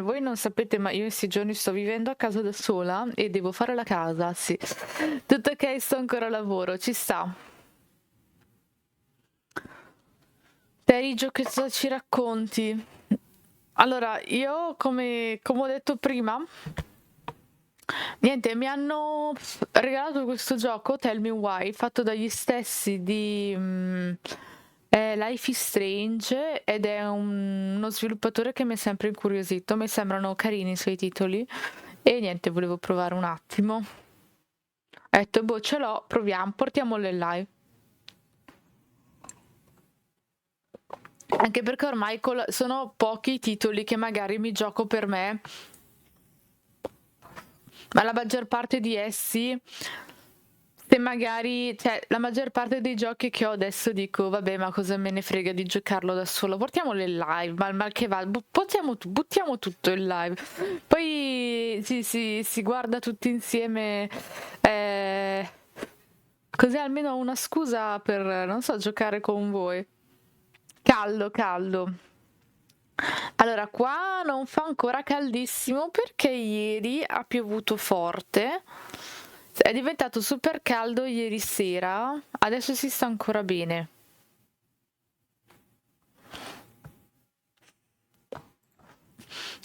voi non sapete, ma io in questi giorni sto vivendo a casa da sola e devo fare la casa, sì. Tutto ok, sto ancora a lavoro, ci sta. Terigio, che cosa ci racconti? Allora, io come ho detto prima, niente, mi hanno regalato questo gioco, Tell Me Why, fatto dagli stessi di Life is Strange ed è uno sviluppatore che mi è sempre incuriosito, mi sembrano carini i suoi titoli e niente, volevo provare un attimo. Ho detto, boh, ce l'ho, proviamo, portiamolo in live. Anche perché ormai sono pochi i titoli che magari mi gioco per me, ma la maggior parte di essi, se magari, cioè, la maggior parte dei giochi che ho adesso dico, vabbè, ma cosa me ne frega di giocarlo da solo, portiamolo in live, mal che va, buttiamo tutto in live. Poi si guarda tutti insieme, così almeno ho una scusa per, non so, giocare con voi. Caldo, caldo. Allora, qua non fa ancora caldissimo perché ieri ha piovuto forte. È diventato super caldo ieri sera, adesso si sta ancora bene.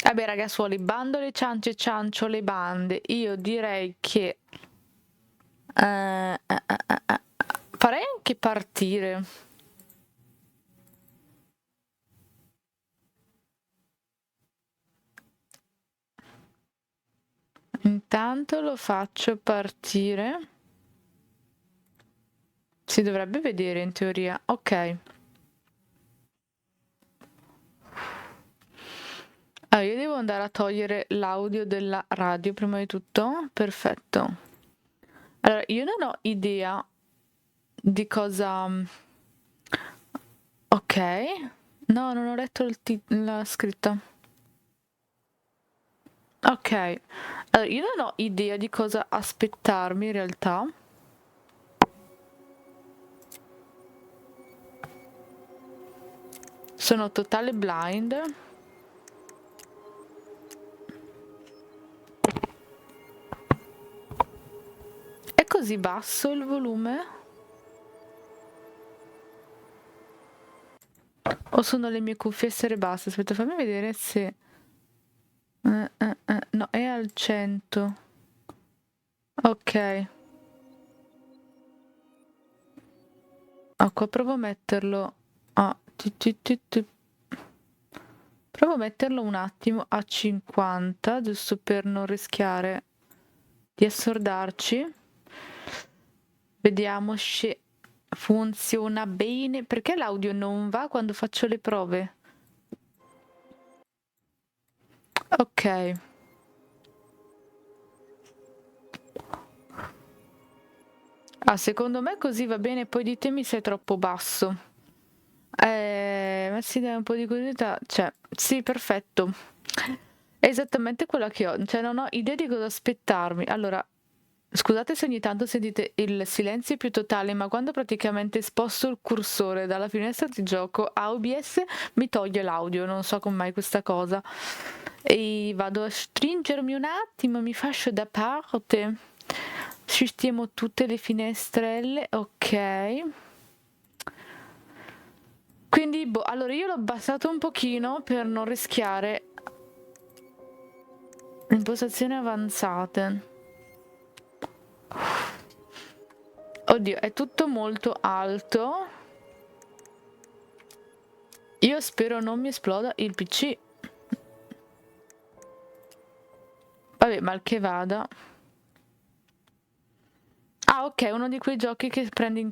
Vabbè, ragazzuoli, bandole, ciance, ciancio, le bande. Io direi che farei anche partire. Intanto lo faccio partire. Si dovrebbe vedere in teoria. Ok. Allora, io devo andare a togliere l'audio della radio prima di tutto. Perfetto. Allora, io non ho idea di cosa... Ok. No, non ho letto la scritta. Ok. Allora, io non ho idea di cosa aspettarmi in realtà. Sono totale blind. È così basso il volume? O sono le mie cuffie essere basse? Aspetta, fammi vedere se... No, è al 100. Ok. Ecco, provo a metterlo a... Provo a metterlo un attimo a 50, giusto per non rischiare di assordarci. Vediamo se funziona bene. Perché l'audio non va quando faccio le prove? Ok. Ah, secondo me così va bene, poi ditemi se è troppo basso. Ma si dà un po' di curiosità. Cioè, sì, perfetto. È esattamente quella che ho. Cioè, non ho idea di cosa aspettarmi. Allora, scusate se ogni tanto sentite il silenzio più totale, ma quando praticamente sposto il cursore dalla finestra di gioco a OBS mi toglie l'audio. Non so come mai questa cosa. E vado a stringermi un attimo, mi faccio da parte. Sistemo tutte le finestrelle, ok. Quindi, boh, allora io l'ho abbassato un pochino per non rischiare impostazioni avanzate. Oddio, è tutto molto alto. Io spero non mi esploda il PC. Vabbè, mal che vada. Ah, ok, uno di quei giochi che prende in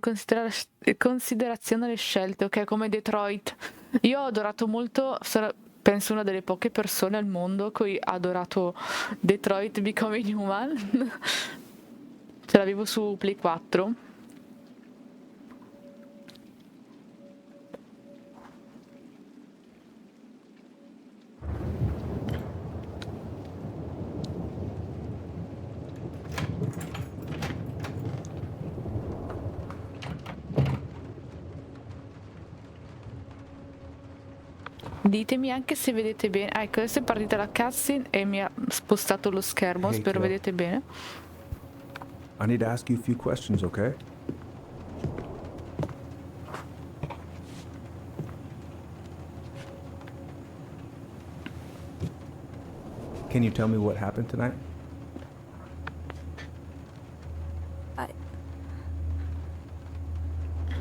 considerazione le scelte, ok, come Detroit. Io ho adorato molto, penso una delle poche persone al mondo a cui ha adorato Detroit Becoming Human. Ce l'avevo su Play 4. Ditemi anche se vedete bene. Ecco, adesso è partita la cutscene e mi ha spostato lo schermo. Hey, Spero Jill. vedete bene. I need to ask you a few questions, okay? Can you tell me what happened tonight?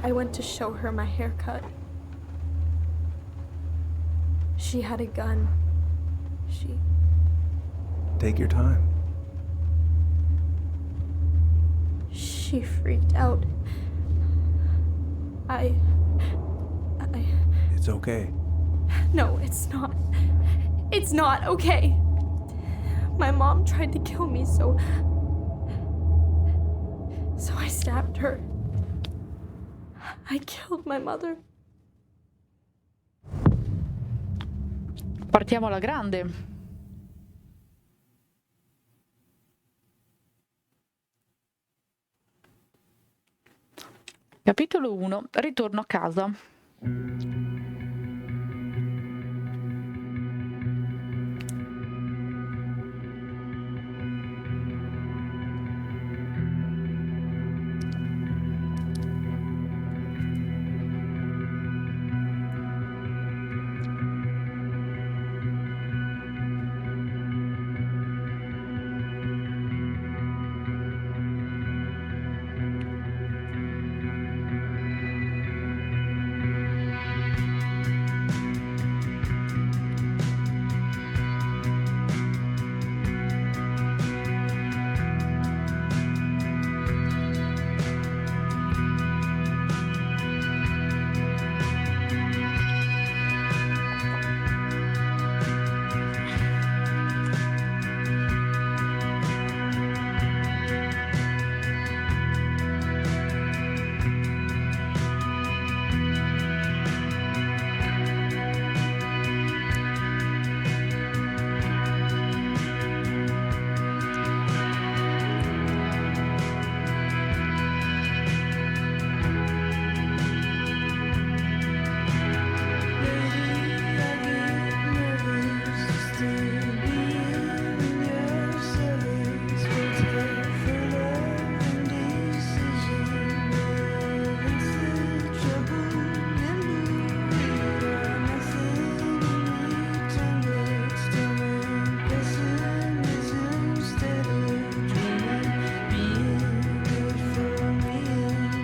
I went to show her my haircut. She had a gun. Take your time. She freaked out. It's okay. No, it's not. It's not okay. My mom tried to kill me, so I stabbed her. I killed my mother. Partiamo alla grande. Capitolo 1. Ritorno a casa.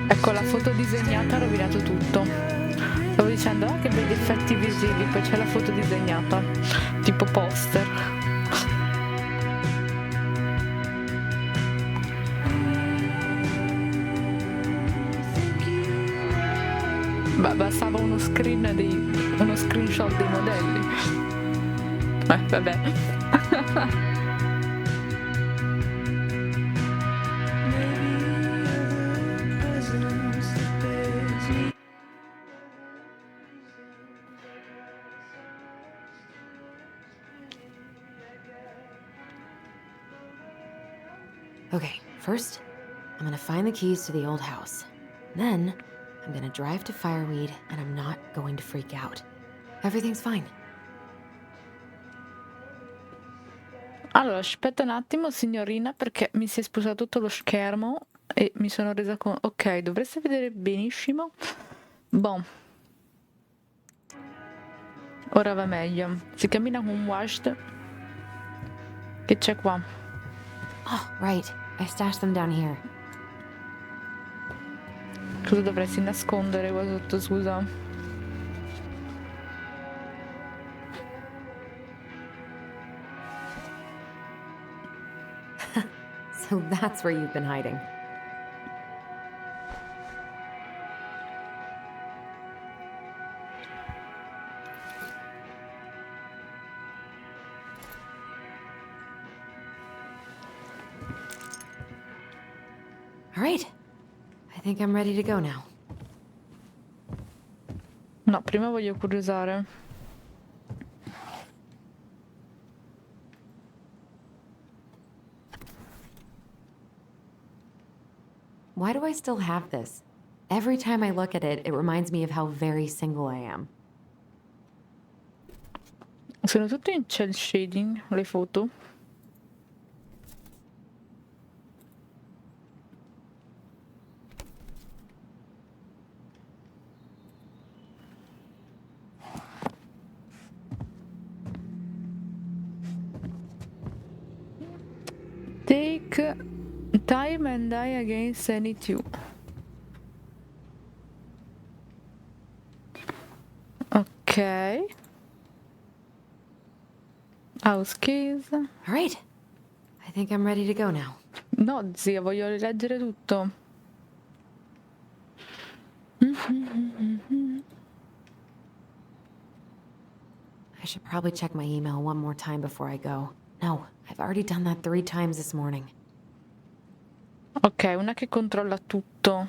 Ecco, la foto disegnata ha rovinato tutto. Stavo dicendo, che bei effetti visivi, poi c'è la foto disegnata, tipo poster. Bastava uno screenshot dei modelli. Vabbè. Okay, first, I'm gonna find the keys to the old house. Then, I'm gonna drive to Fireweed, and I'm not going to freak out. Everything's fine. Allora, aspetta un attimo, signorina, perché mi si è spostato tutto lo schermo e mi sono resa conto... Ok, dovreste vedere benissimo. Boh. Ora va meglio. Si cammina con washed. Che c'è qua? Oh, right. I stashed them down here. Cosa dovresti nascondere qua sotto, scusa? So that's where you've been hiding. All right. I think I'm ready to go now. No, prima voglio curiosare. Why do I still have this? Every time I look at it, it reminds me of how very single I am. Sono tutte in cel shading le foto. Take time and die against any two. Ok. House keys. All right. I think I'm ready to go now. No, zia, voglio rileggere tutto. I should probably check my email one more time before I go. No, I've already done that 3 times this morning. Ok, una che controlla tutto.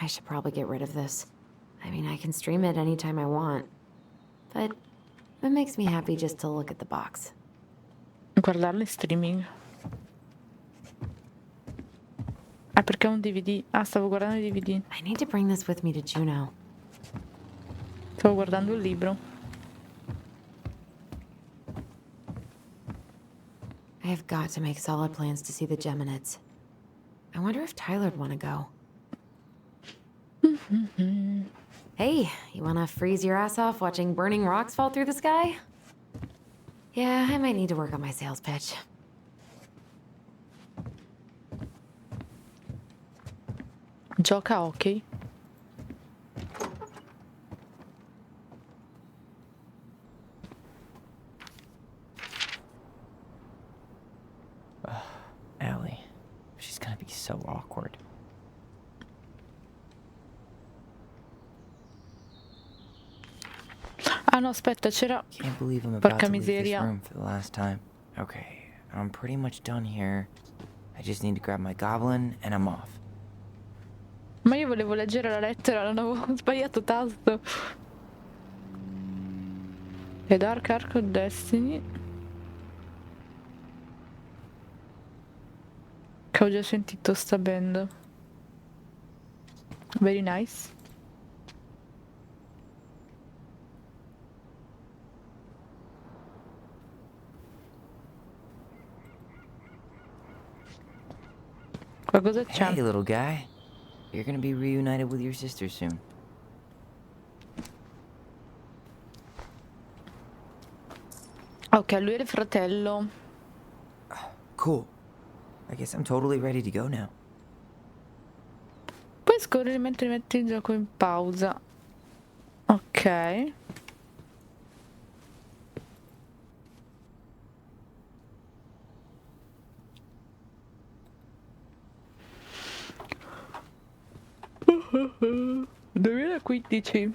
I should probably get rid of this. I mean, I can stream it anytime I want. But it makes me happy just to look at the box. Guardarlo in streaming. Ah, perché è un DVD. Ah, stavo guardando i DVD. I need to bring this with me to Juneau. Stavo guardando il libro. I have got to make solid plans to see the Geminids. I wonder if Tyler'd want to go. Hey, you want to freeze your ass off watching burning rocks fall through the sky? Yeah, I might need to work on my sales pitch. Gioca a hockey. Allie. She's gonna be so awkward. Ah no, aspetta, c'era... Can't believe I'm about Porca to leave this miseria. room for the last time. Okay, I'm pretty much done here. I just need to grab my goblin and I'm off. Ma io volevo leggere la lettera, non avevo sbagliato tasto. The Dark Ark of Destiny. Che ho già sentito sta band. Very nice. Qualcosa c'è. Hey, little guy. You're gonna be reunited with your sister soon. Ok, lui è il fratello. Cool. I guess I'm totally ready to go now. Puoi scorrere mentre metti il gioco in pausa. Ok. Uh, 2015.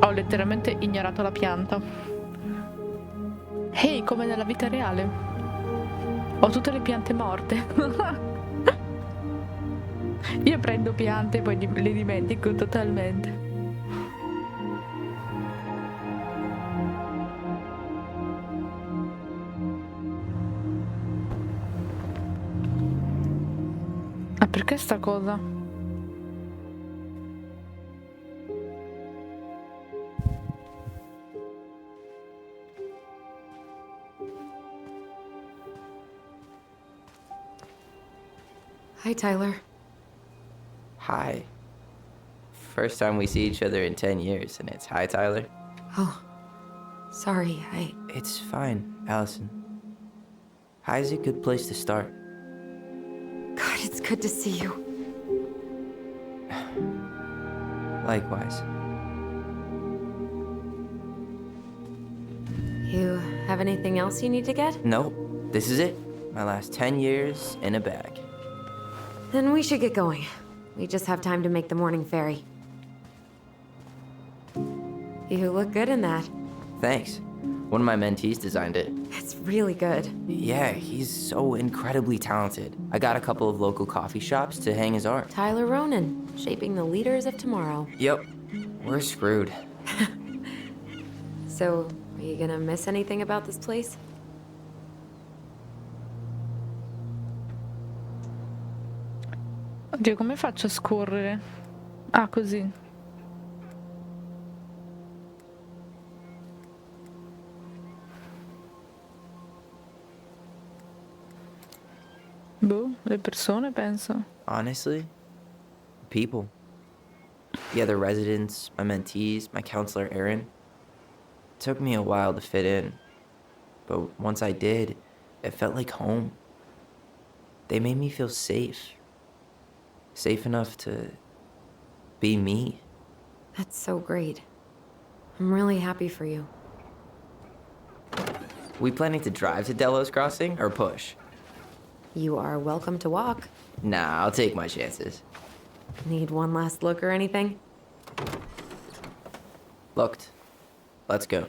Ho letteralmente ignorato la pianta. Ehi, come nella vita reale. Ho tutte le piante morte. Io prendo piante e poi le dimentico totalmente. Ah, perché sta cosa? Hi, Tyler. Hi. First time we see each other in 10 years, and it's hi, Tyler. Oh, sorry, It's fine, Allison. Hi's a good place to start. God, it's good to see you. Likewise. You have anything else you need to get? Nope. This is it. My last 10 years in a bag. Then we should get going. We just have time to make the morning ferry. You look good in that. Thanks. One of my mentees designed it. It's really good. Yeah, he's so incredibly talented. I got a couple of local coffee shops to hang his art. Tyler Ronan, shaping the leaders of tomorrow. Yep. We're screwed. So, are you gonna miss anything about this place? Oddio, come faccio a scorrere? Ah, così. Boh, le persone, penso. Honestly, people. The other residents, my mentees, my counselor Aaron. It took me a while to fit in, but once I did, it felt like home. They made me feel safe. Safe enough to be me. That's so great. I'm really happy for you. We planning to drive to Delos Crossing or push? You are welcome to walk. Nah, I'll take my chances. Need one last look or anything? Looked. Let's go.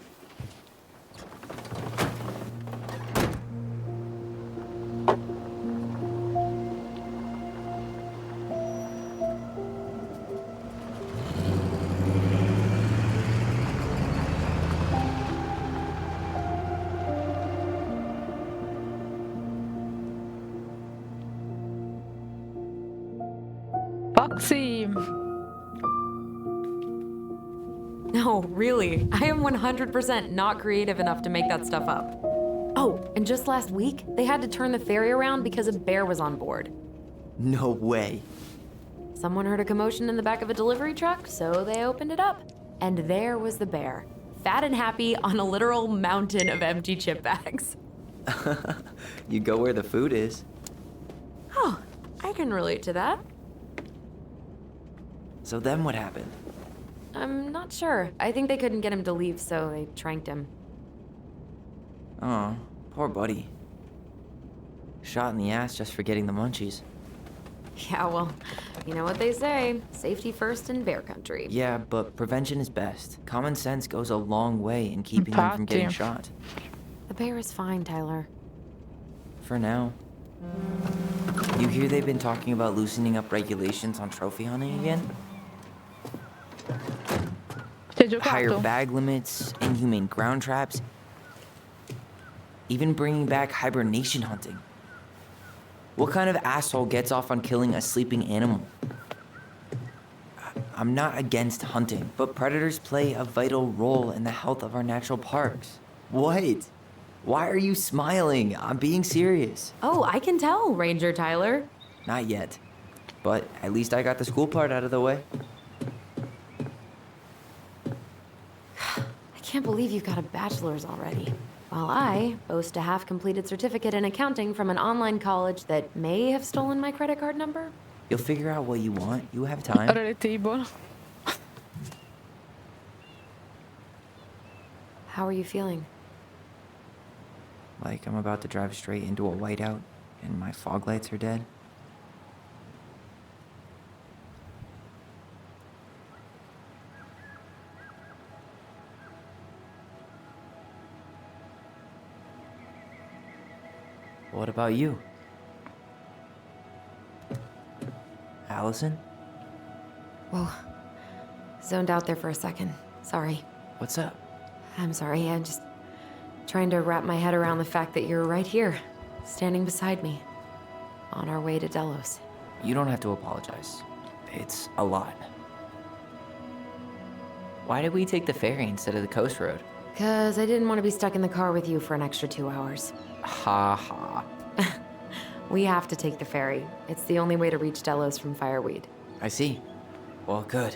Foxy! No, really. I am 100% not creative enough to make that stuff up. Oh, and just last week, they had to turn the ferry around because a bear was on board. No way. Someone heard a commotion in the back of a delivery truck, so they opened it up. And there was the bear, fat and happy on a literal mountain of empty chip bags. You go where the food is. Oh, I can relate to that. So then what happened? I'm not sure. I think they couldn't get him to leave, so they tranked him. Oh, poor buddy. Shot in the ass just for getting the munchies. Yeah, well, you know what they say. Safety first in bear country. Yeah, but prevention is best. Common sense goes a long way in keeping them from getting Infatti. shot. The bear is fine, Tyler. For now. You hear they've been talking about loosening up regulations on trophy hunting again? Ci hai Higher giocato? bag limits, inhumane ground traps, even bringing back hibernation hunting. What kind of asshole gets off on killing a sleeping animal? I'm not against hunting, but predators play a vital role in the health of our natural parks. What? Why are you smiling? I'm being serious. Oh, I can tell, Ranger Tyler. Not yet. But at least I got the school part out of the way. I can't believe you got a bachelor's already. While I boast a half-completed certificate in accounting from an online college that may have stolen my credit card number. You'll figure out what you want. You have time. Relatable. How are you feeling? Like I'm about to drive straight into a whiteout and my fog lights are dead. What about you? Allison? Whoa. Zoned out there for a second. Sorry. What's up? I'm sorry. I'm just trying to wrap my head around the fact that you're right here, standing beside me, on our way to Delos. You don't have to apologize. It's a lot. Why did we take the ferry instead of the coast road? 'Cause I didn't want to be stuck in the car with you for an extra 2 hours. Ha ha. We have to take the ferry. It's the only way to reach Delos from Fireweed. I see. Well, good.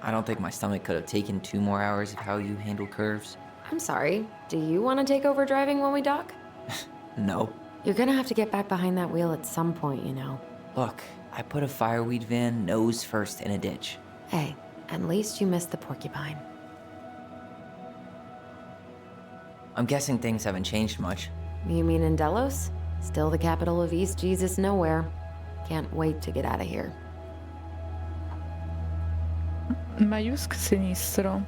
I don't think my stomach could have taken 2 more hours of how you handle curves. I'm sorry. Do you want to take over driving when we dock? No. You're gonna have to get back behind that wheel at some point, you know. Look, I put a fireweed van nose first in a ditch. Hey, At least you missed the porcupine. I'm guessing things haven't changed much. You mean in Delos? Still the capital of East Jesus Nowhere. Can't wait to get out of here. Maiusc sinistro.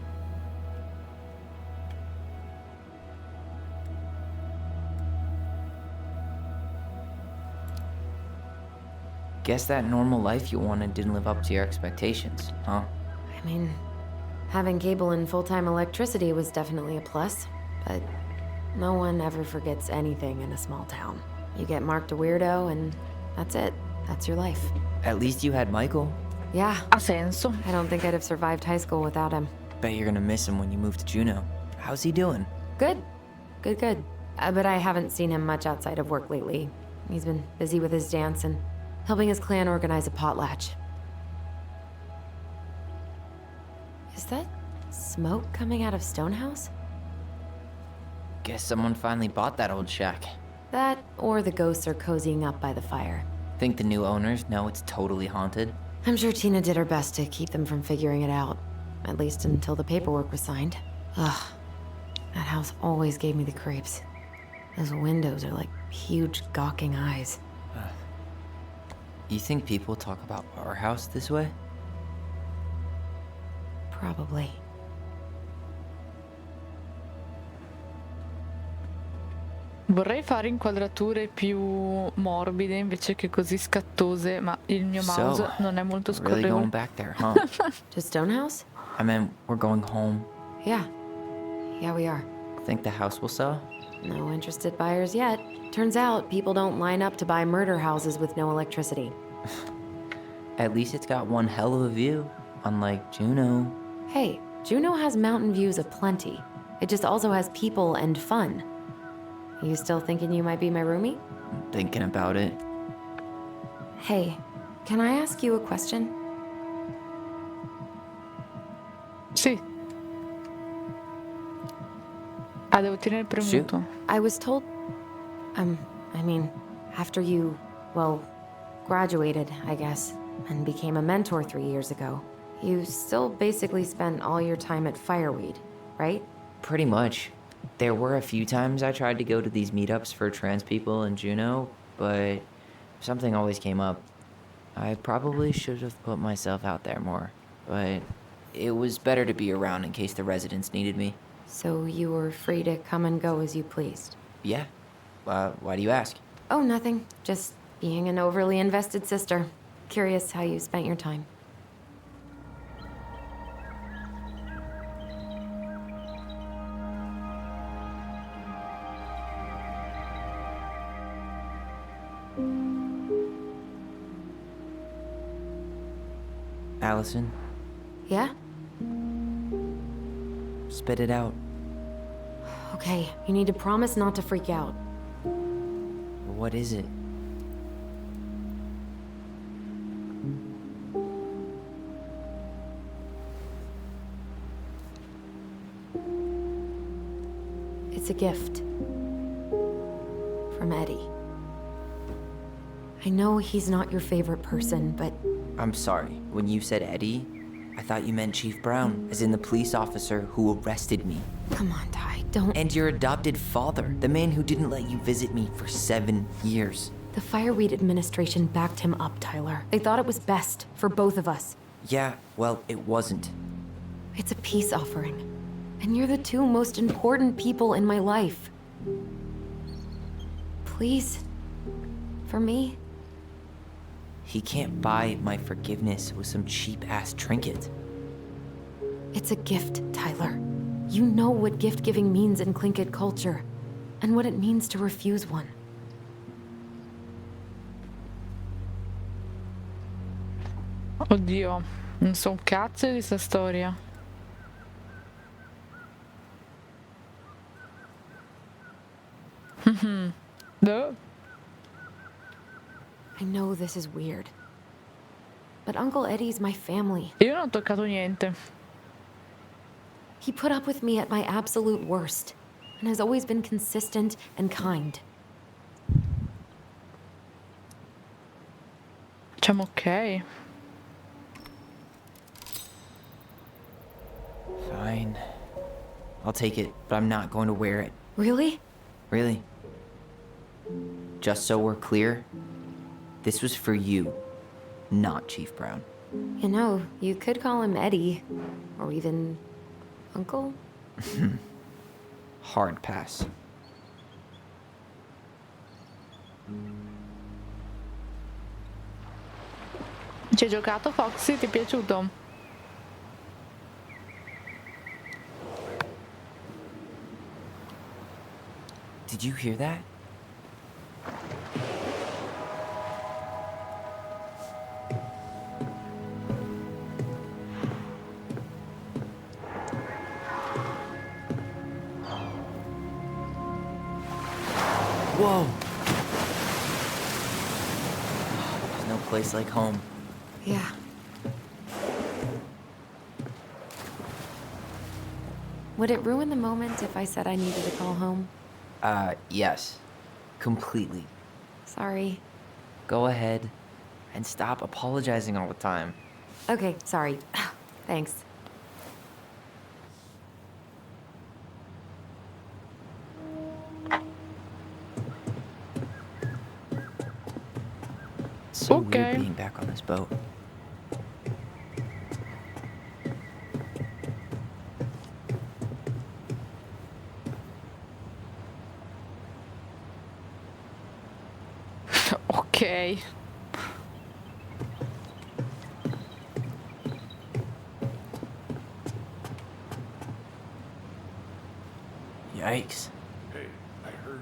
Guess that normal life you wanted didn't live up to your expectations, huh? I mean, having cable and full-time electricity was definitely a plus, but no one ever forgets anything in a small town. You get marked a weirdo and that's it. That's your life. At least you had Michael. Yeah, Ha senso. I don't think I'd have survived high school without him. Bet you're gonna miss him when you move to Juneau. How's he doing? Good. Good. But I haven't seen him much outside of work lately. He's been busy with his dance and helping his clan organize a potlatch. Is that smoke coming out of Stonehouse? Guess someone finally bought that old shack. That, or the ghosts are cozying up by the fire. Think the new owners know it's totally haunted? I'm sure Tina did her best to keep them from figuring it out. At least until the paperwork was signed. Ugh. That house always gave me the creeps. Those windows are like huge gawking eyes. You think people talk about our house this way? Probably. Vorrei fare inquadrature più morbide invece che così scattose, ma il mio mouse non è molto Really going scorrevole. back there, huh? To Stonehouse? I meant we're going home. Yeah. Yeah, we are. Think the house will sell? No interested buyers yet. Turns out people don't line up to buy murder houses with no electricity. At least it's got one hell of a view, unlike Juneau. Hey, Juneau has mountain views aplenty. It just also has people and fun. You still thinking you might be my roomie? I'm thinking about it. Hey, can I ask you a question? Sì. Ah, devo tenere premuto. I was told... I mean, after you, well, graduated, I guess, and became a mentor 3 years ago, you still basically spent all your time at Fireweed, right? Pretty much. There were a few times I tried to go to these meetups for trans people in Juneau, but something always came up. I probably should have put myself out there more, but it was better to be around in case the residents needed me. So you were free to come and go as you pleased? Yeah. Why do you ask? Oh, nothing. Just being an overly invested sister. Curious how you spent your time. Allison, Yeah? spit it out. Okay, you need to promise not to freak out. What is it? It's a gift. From Eddie. I know he's not your favorite person, but I'm sorry. When you said Eddie, I thought you meant Chief Brown, as in the police officer who arrested me. come on, Ty, don't... And your adopted father, the man who didn't let you visit me for 7 years. The Fireweed administration backed him up, Tyler. They thought it was best for both of us. Yeah, well, it wasn't. It's a peace offering. And you're the two most important people in my life. Please. For me. He can't buy my forgiveness with some cheap-ass trinket. It's a gift, Tyler. You know what gift-giving means in Tlingit culture. And what it means to refuse one. Oddio, non so un cazzo di sta storia. No. I know this is weird. But Uncle Eddie's my family. Io non ho toccato niente. He put up with me at my absolute worst. And has always been consistent and kind. Diciamo ok. Fine. I'll take it, but I'm not going to wear it. Really? Really. Just so we're clear, this was for you, not Chief Brown. You know, you could call him Eddie. Or even... Uncle? Hard pass. Ci hai giocato, Foxy? Ti è piaciuto? Did you hear that? Whoa! There's no place like home. Yeah. Would it ruin the moment if I said I needed to call home? Yes. Completely. Sorry. Go ahead and stop apologizing all the time. Okay, sorry. Thanks. It's so Okay. weird being back on this boat. Ok. Yikes. Hey, I heard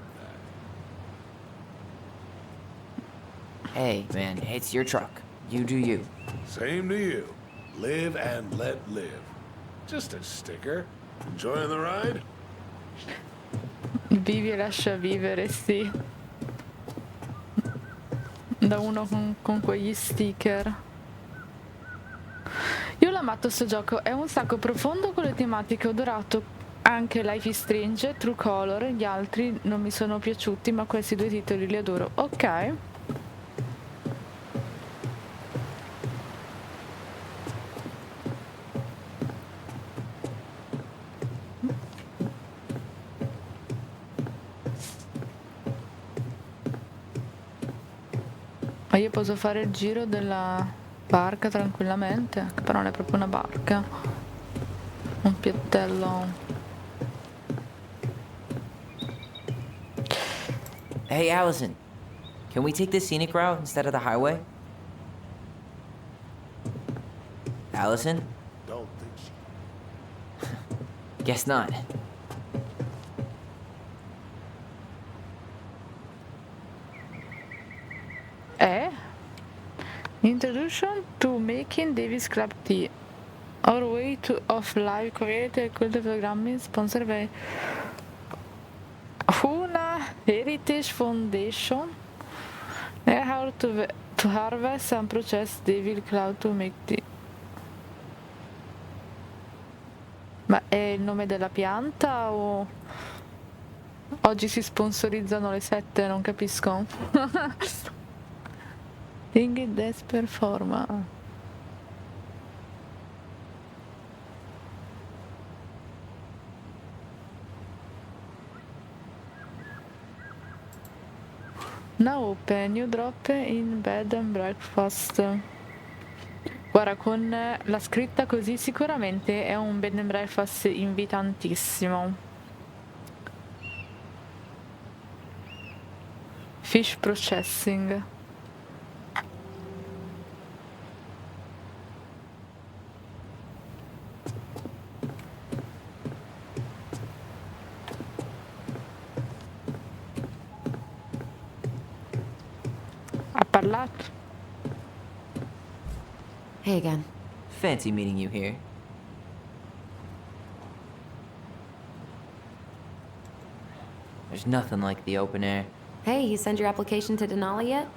that. Hey, man, it's your truck. You do you. Same to you. Live and let live. Just a sticker. Enjoying the ride? Vivi e lascia vivere, sì. Da uno con quegli sticker. Io l'ho amato sto gioco, è un sacco profondo con le tematiche, ho adorato anche Life is Strange, True Color, gli altri non mi sono piaciuti, ma questi due titoli li adoro. Ok. Ma io posso fare il giro della barca tranquillamente, che però non è proprio una barca. Un piattello. Hey, Allison. Can we take the scenic route instead of the highway? Allison? Don't think she... Guess not. Introduction to Making Davis Club Tea. Our way to of live create e quel programmi sponsored by una Heritage Foundation. Learn how to harvest and process Devil Cloud to make tea. Ma è il nome della pianta o oggi si sponsorizzano le sette? Non capisco. Ingrid Des Performa. Now open, you drop in bed and breakfast. Guarda, con la scritta così sicuramente è un bed and breakfast invitantissimo. Fish processing. Ha parlato. Hey again. Fancy meeting you here. There's nothing like the open air. Hey, you send your application to Denali yet?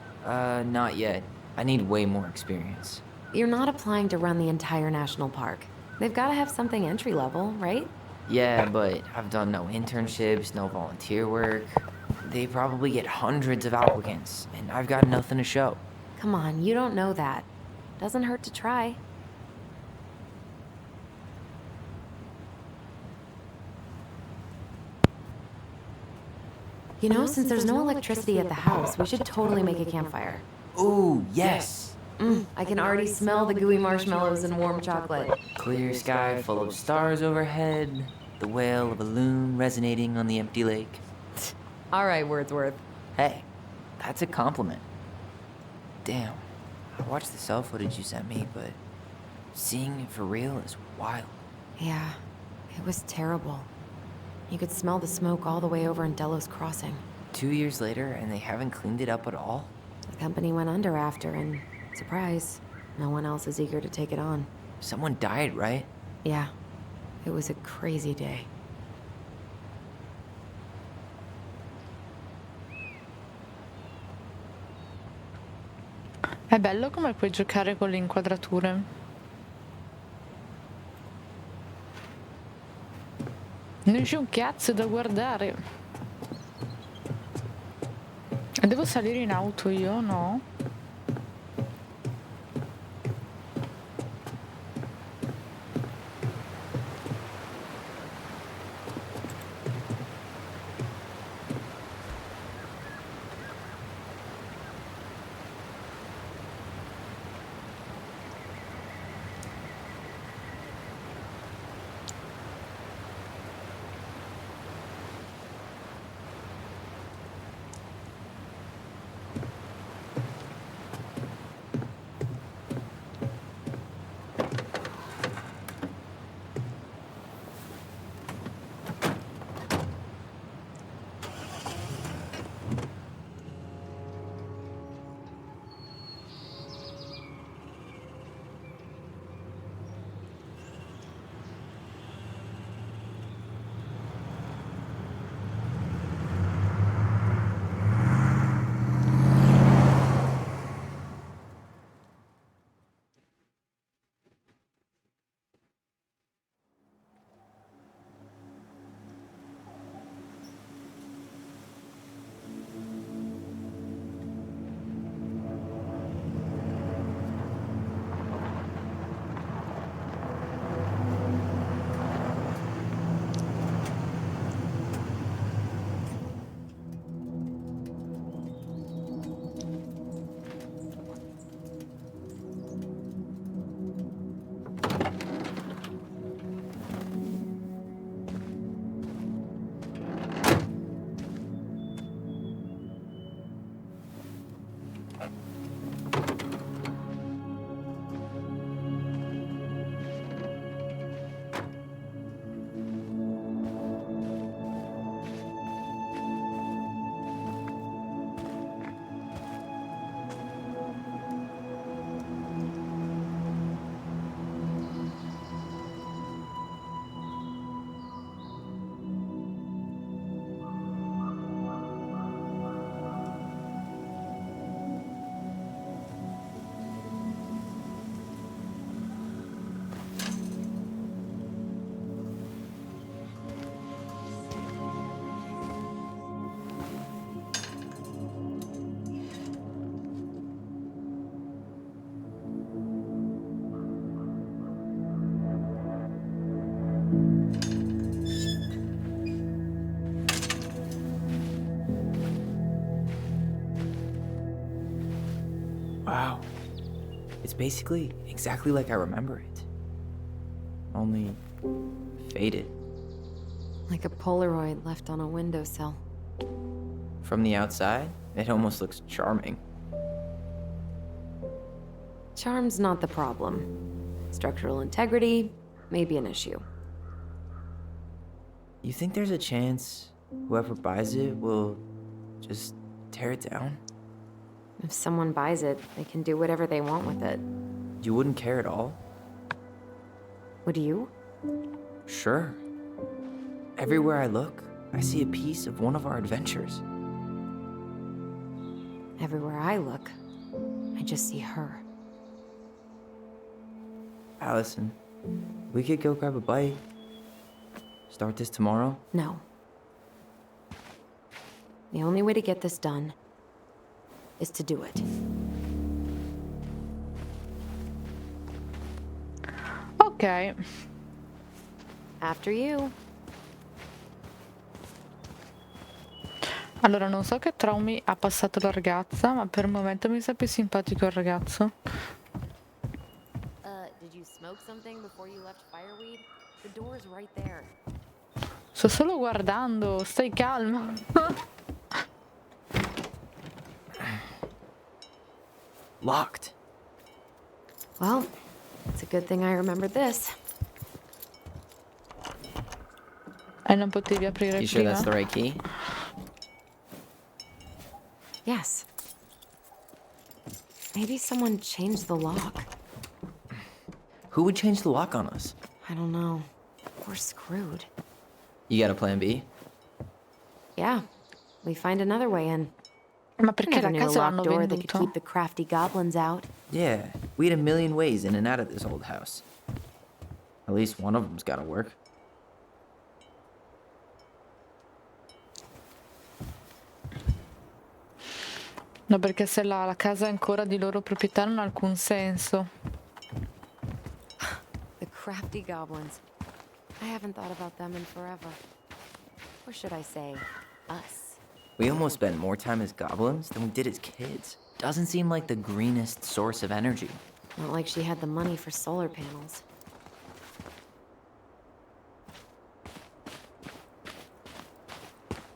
Not yet. I need way more experience. You're not applying to run the entire national park. They've got to have something entry level, right? Yeah, but I've done no internships, no volunteer work. They probably get hundreds of applicants, and I've got nothing to show. Come on, you don't know that. Doesn't hurt to try. You know, since there's no electricity at the house, we should totally make a campfire. Ooh, yes. I can already smell the gooey marshmallows and warm chocolate. Clear sky full of stars overhead, the wail of a loon resonating on the empty lake. All right, Wordsworth. Hey, that's a compliment. Damn, I watched the cell footage you sent me, but seeing it for real is wild. Yeah, it was terrible. You could smell the smoke all the way over in Delos Crossing. 2 years later, and they haven't cleaned it up at all? The company went under after, and surprise, no one else is eager to take it on. Someone died, right? Yeah, it was a crazy day. È bello come puoi giocare con le inquadrature. Non c'è un cazzo da guardare. Devo salire in auto io, no? Wow. It's basically exactly like I remember it. Only faded. Like a Polaroid left on a windowsill. From the outside, it almost looks charming. Charm's not the problem. Structural integrity may be an issue. You think there's a chance whoever buys it will just tear it down? If someone buys it, they can do whatever they want with it. You wouldn't care at all? Would you? Sure. Everywhere I look, I see a piece of one of our adventures. Everywhere I look, I just see her. Allison, we could go grab a bite. Start this tomorrow? No. The only way to get this done is to do it. Ok. After you. Allora, non so che traumi ha passato la ragazza, ma per il momento mi sta più simpatico il ragazzo. Did you smoke something before you left Fireweed? The door's right there. Sto solo guardando, stai calma. Locked. Well, it's a good thing I remembered this. E non potevi aprire You sure prima? that's the right key? Yes. Maybe someone changed the lock. Who would change the lock on us? I don't know. We're screwed. You got a plan B? Yeah, we find another way in. Ma I perché never la knew a casa locked l'hanno door that could venduto? keep the crafty goblins out. Yeah, we had a million ways in and out of this old house. At least one of them's gotta work. No, perché se la casa è ancora di loro proprietà non ha alcun senso. The crafty goblins. I haven't thought about them in forever. Or should I say, us? We almost spent more time as goblins than we did as kids. Doesn't seem like the greenest source of energy. Not like she had the money for solar panels.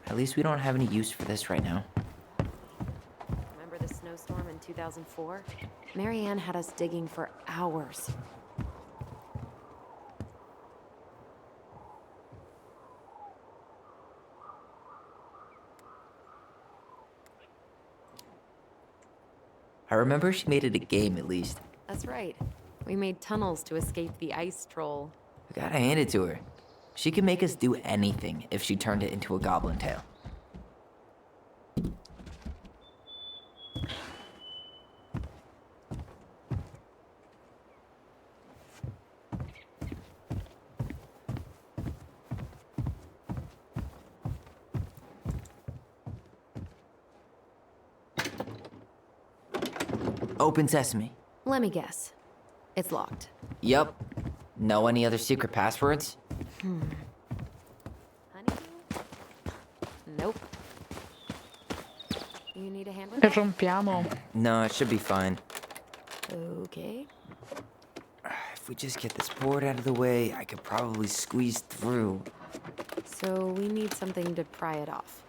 At least we don't have any use for this right now. Remember the snowstorm in 2004? Marianne had us digging for hours. I remember she made it a game at least. That's right. We made tunnels to escape the ice troll. I gotta hand it to her. She could make us do anything if she turned it into a goblin tail. Open sesame. Let me guess. It's locked. Yup. Know any other secret passwords? Honey? Nope. You need a hand with E that? rompiamo. No, it should be fine. Okay. If we just get this board out of the way, I could probably squeeze through. So we need something to pry it off.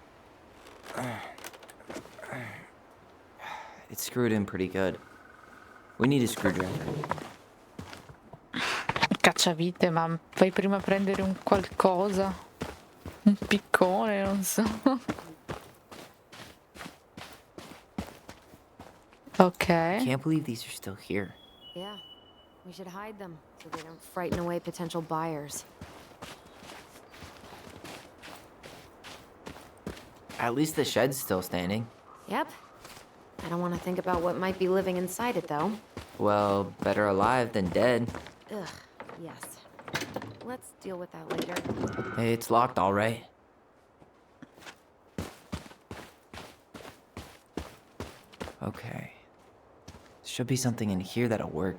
It's screwed in pretty good. We need a screwdriver. Cacciavite, ma vai prima a prendere un qualcosa. Un piccone, non so. Ok. Can't believe these are still here. Yeah. We should hide them so they don't frighten away potential buyers. At least the shed's still standing. Yep. I don't want to think about what might be living inside it, though. Well, better alive than dead. Ugh, yes. Let's deal with that later. Hey, it's locked all right. Okay. Should be something in here that'll work.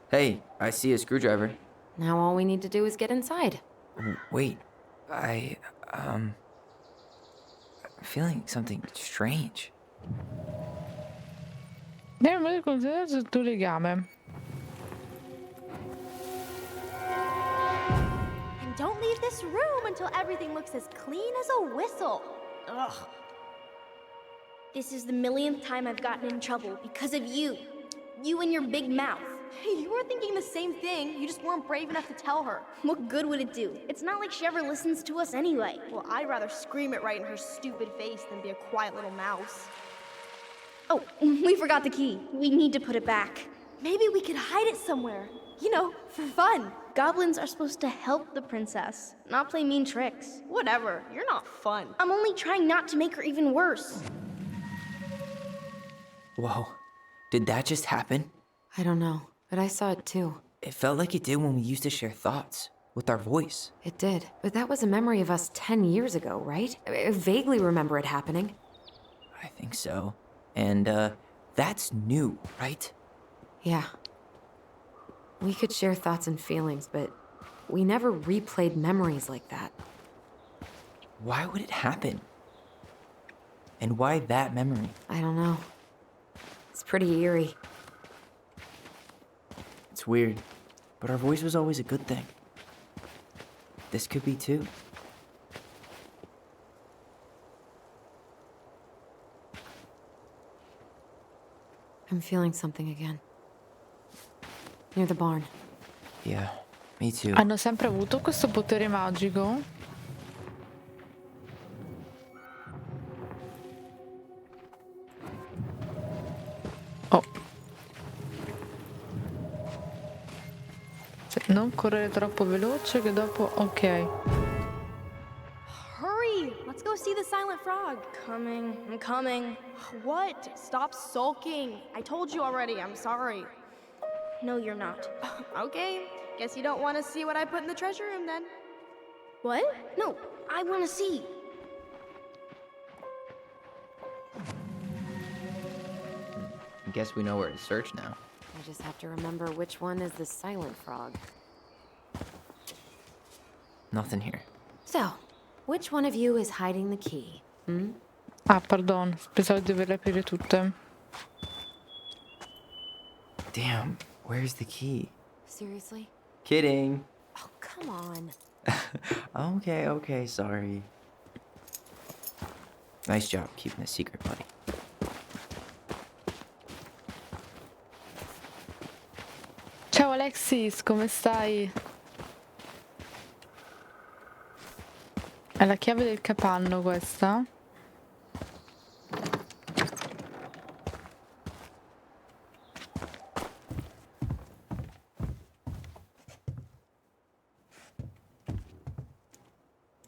Hey, I see a screwdriver. Now all we need to do is get inside. Wait, I'm feeling something strange. Andiamo a considerare il tuo legame. And don't leave this room until everything looks as clean as a whistle. Ugh. This is the millionth time I've gotten in trouble because of you. You and your big mouth. Hey, you were thinking the same thing. You just weren't brave enough to tell her. What good would it do? It's not like she ever listens to us anyway. Well, I'd rather scream it right in her stupid face than be a quiet little mouse. Oh, we forgot the key. We need to put it back. Maybe we could hide it somewhere. You know, for fun. Goblins are supposed to help the princess, not play mean tricks. Whatever, you're not fun. I'm only trying not to make her even worse. Whoa, did that just happen? I don't know, but I saw it too. It felt like it did when we used to share thoughts with our voice. It did, but that was a memory of us 10 years ago, right? I vaguely remember it happening. I think so. And, that's new, right? Yeah. We could share thoughts and feelings, but we never replayed memories like that. Why would it happen? And why that memory? I don't know. It's pretty eerie. It's weird, but our voice was always a good thing. This could be too. I'm feeling something again. Near the barn. Yeah, me too. Hanno sempre avuto questo potere magico? Oh. Non correre troppo veloce che dopo... Ok. Hurry! Let's go see the silent frog. Coming, I'm coming. What? Stop sulking. I told you already, I'm sorry. No, you're not. Okay, guess you don't want to see what I put in the treasure room then. What? No, I want to see. I guess we know where to search now. I just have to remember which one is the silent frog. Nothing here. So, which one of you is hiding the key? Ah, pardon. Pensavo di doverle aprire tutte. Damn, where's the key? Seriously? Kidding. Oh, come on. Okay, sorry. Nice job keeping a secret, buddy. Ciao Alexis, come stai? È la chiave del capanno questa?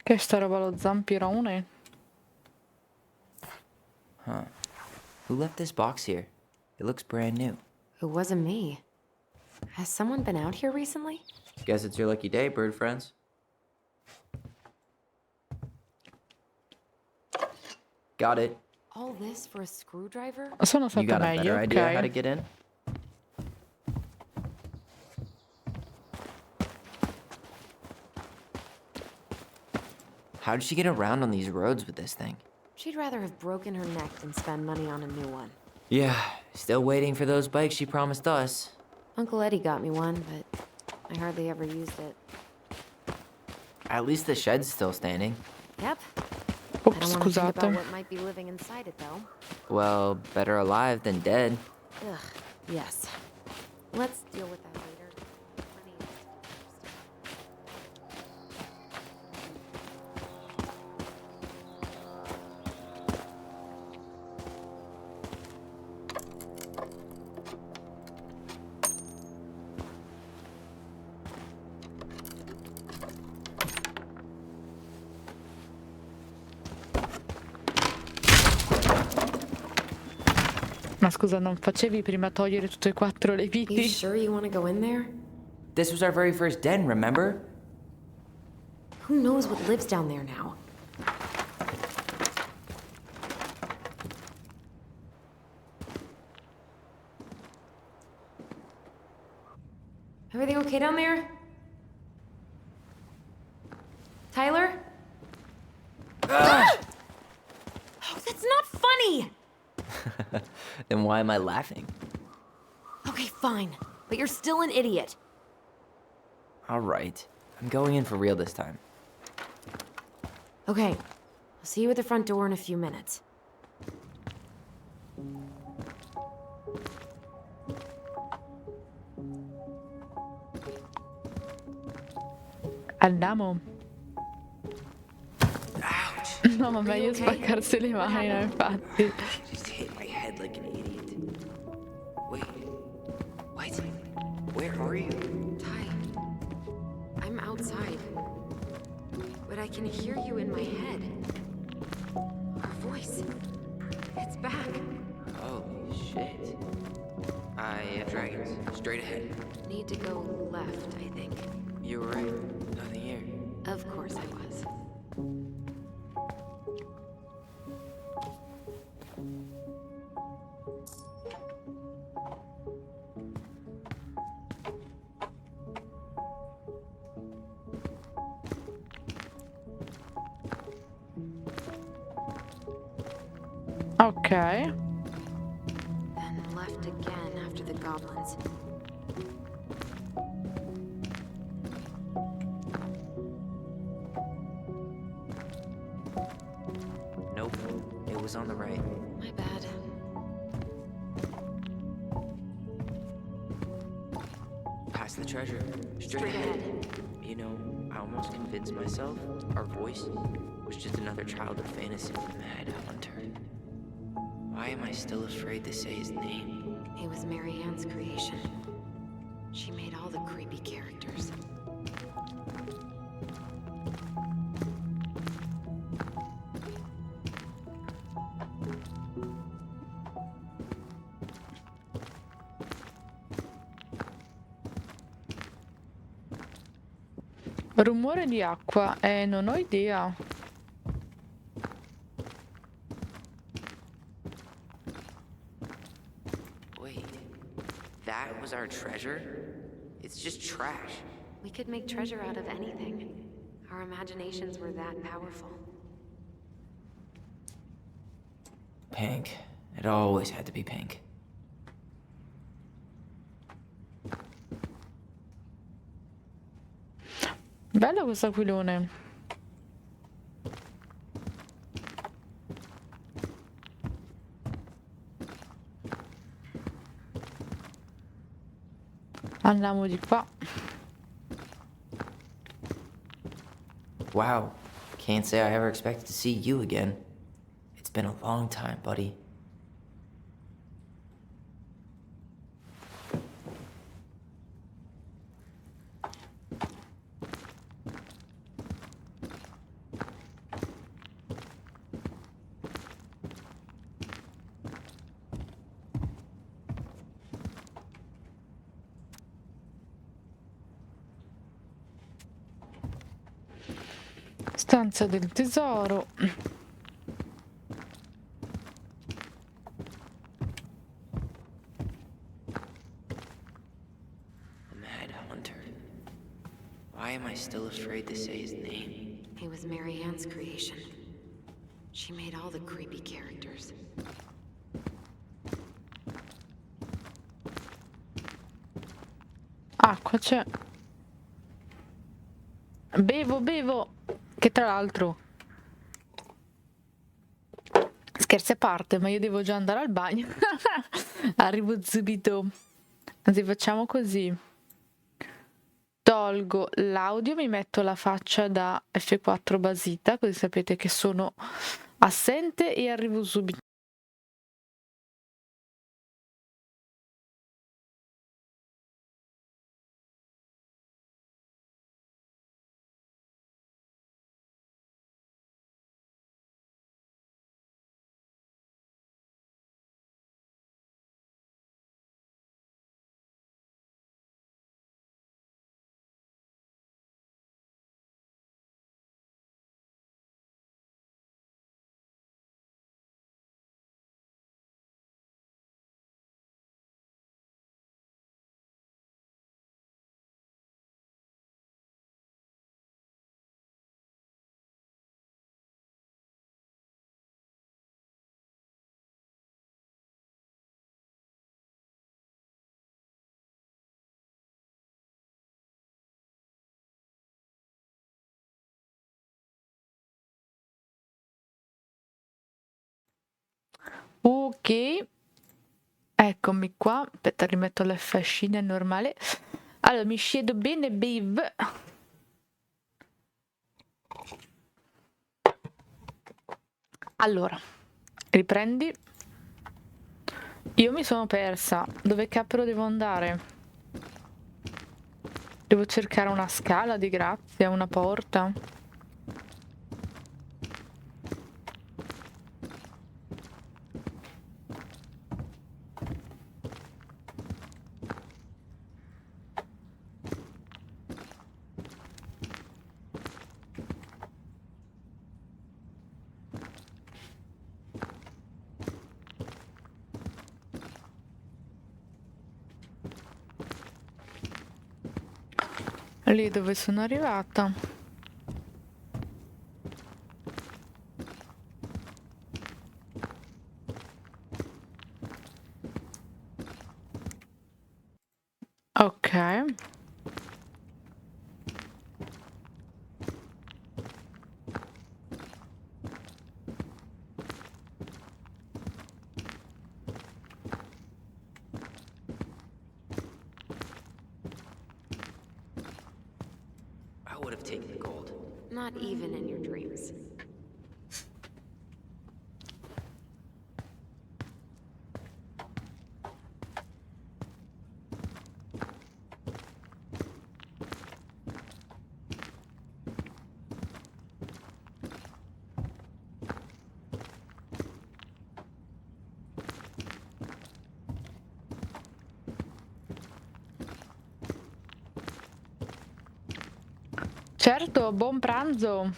Che sta roba lo zampirone? Who left this box here? It looks brand new. It wasn't me. Has someone been out here recently? Guess it's your lucky day, bird friends. Got it. All this for a screwdriver? Sono You stata got a meglio, better idea how to ok. get in? How did she get around on these roads with this thing? She'd rather have broken her neck than spend money on a new one. Yeah, still waiting for those bikes she promised us. Uncle Eddie got me one, but I hardly ever used it. At least the shed's still standing. Yep. Ops, I don't want to think about scusate. what might be living inside it, though. Well, better alive than dead. Ugh, yes. Let's deal with that later. Plenty of first. Ma scusa, non facevi prima togliere tutte e quattro le You viti? sure you want to go in there? This was our very first den, remember? Who knows what lives down there now? Everything okay down there? Tyler? Oh, that's not funny! Then why am I laughing? Okay, fine. But you're still an idiot. All right. I'm going in for real this time. Okay. I'll see you at the front door in a few minutes. Andiamo. Ouch! No, ma meglio okay? spaccarsi le mani, no, infatti. Just hit my head like an idiot. Wait. What? Where are you? Ty, I'm outside. But I can hear you in my head. Our voice. It's back. Holy shit. Dragons. Straight ahead. Need to go left, I think. You were right. Nothing here. Of course I was. Ok. then left again after the goblins. Nope, it was on the right. My bad. Past the treasure. Straight ahead. You know, I almost convinced myself our voice was just another childhood fantasy of the Mad Hunter. Why am I still afraid to say his name? He was Mary Ann's creation. She made all the creepy characters. Rumore di acqua. Non ho idea. Wait, that was our treasure? It's just trash. We could make treasure out of anything. Our imaginations were that powerful. Pink. It always had to be pink. Bello questo aquilone. Andiamo di qua. Wow, can't say I ever expected to see you again. It's been a long time, buddy. Stanza del tesoro. The Mad Hunter. Why am I still afraid to say his name? He was Mary Ann's creation. She made all the creepy characters. Acqua c'è. Bevo. Che tra l'altro... Scherzi a parte, ma io devo già andare al bagno. Arrivo subito. Anzi, facciamo così. Tolgo l'audio, mi metto la faccia da F4 basita, così sapete che sono assente e arrivo subito. Ok, eccomi qua. Aspetta, rimetto le fascine normale. Allora, mi scedo bene, babe. Allora, riprendi. Io mi sono persa. Dove cappero devo andare? Devo cercare una scala di grazia, una porta. Lì dove sono arrivata. I would have taken the gold. Not even in your dreams. Certo, buon pranzo.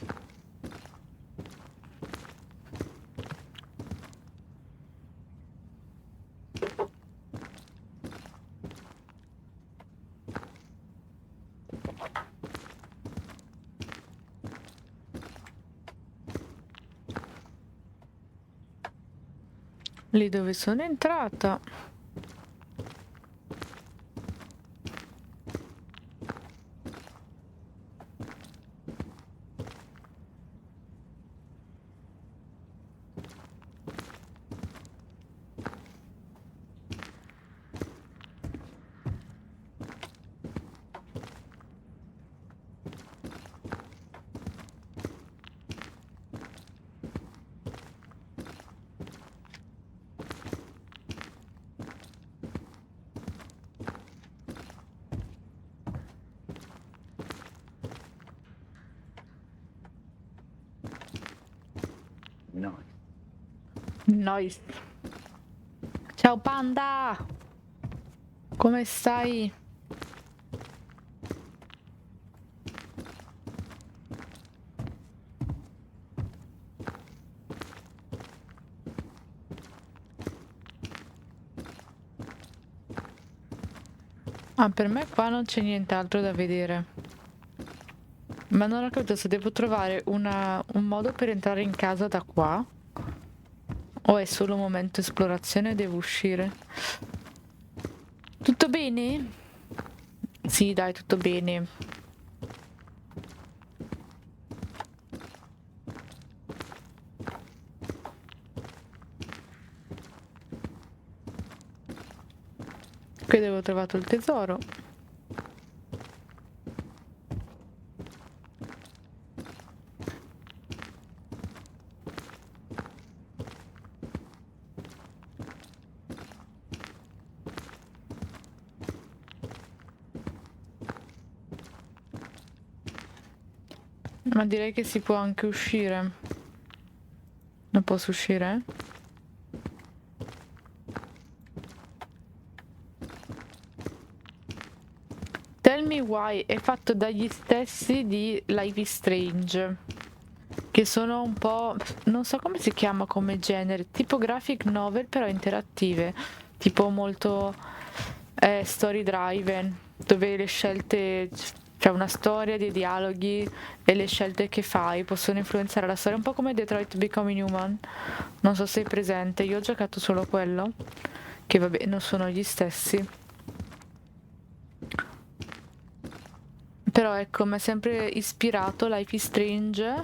Lì dove sono entrata. Nice. Ciao Panda! Come stai? Ah, per me qua non c'è nient'altro da vedere. Ma non ho capito se devo trovare un modo per entrare in casa da qua. O è solo un momento esplorazione e devo uscire? Tutto bene? Sì, dai, tutto bene. Qui avevo trovato il tesoro. Ma direi che si può anche uscire. Non posso uscire? Tell Me Why è fatto dagli stessi di Life is Strange, che sono un po'... non so come si chiama come genere, tipo graphic novel però interattive, tipo molto story driven, dove le scelte... c'è una storia, dei dialoghi e le scelte che fai possono influenzare la storia, un po' come Detroit Becoming Human. Non so se è presente, io ho giocato solo quello, che vabbè non sono gli stessi. Però ecco, mi ha sempre ispirato Life is Strange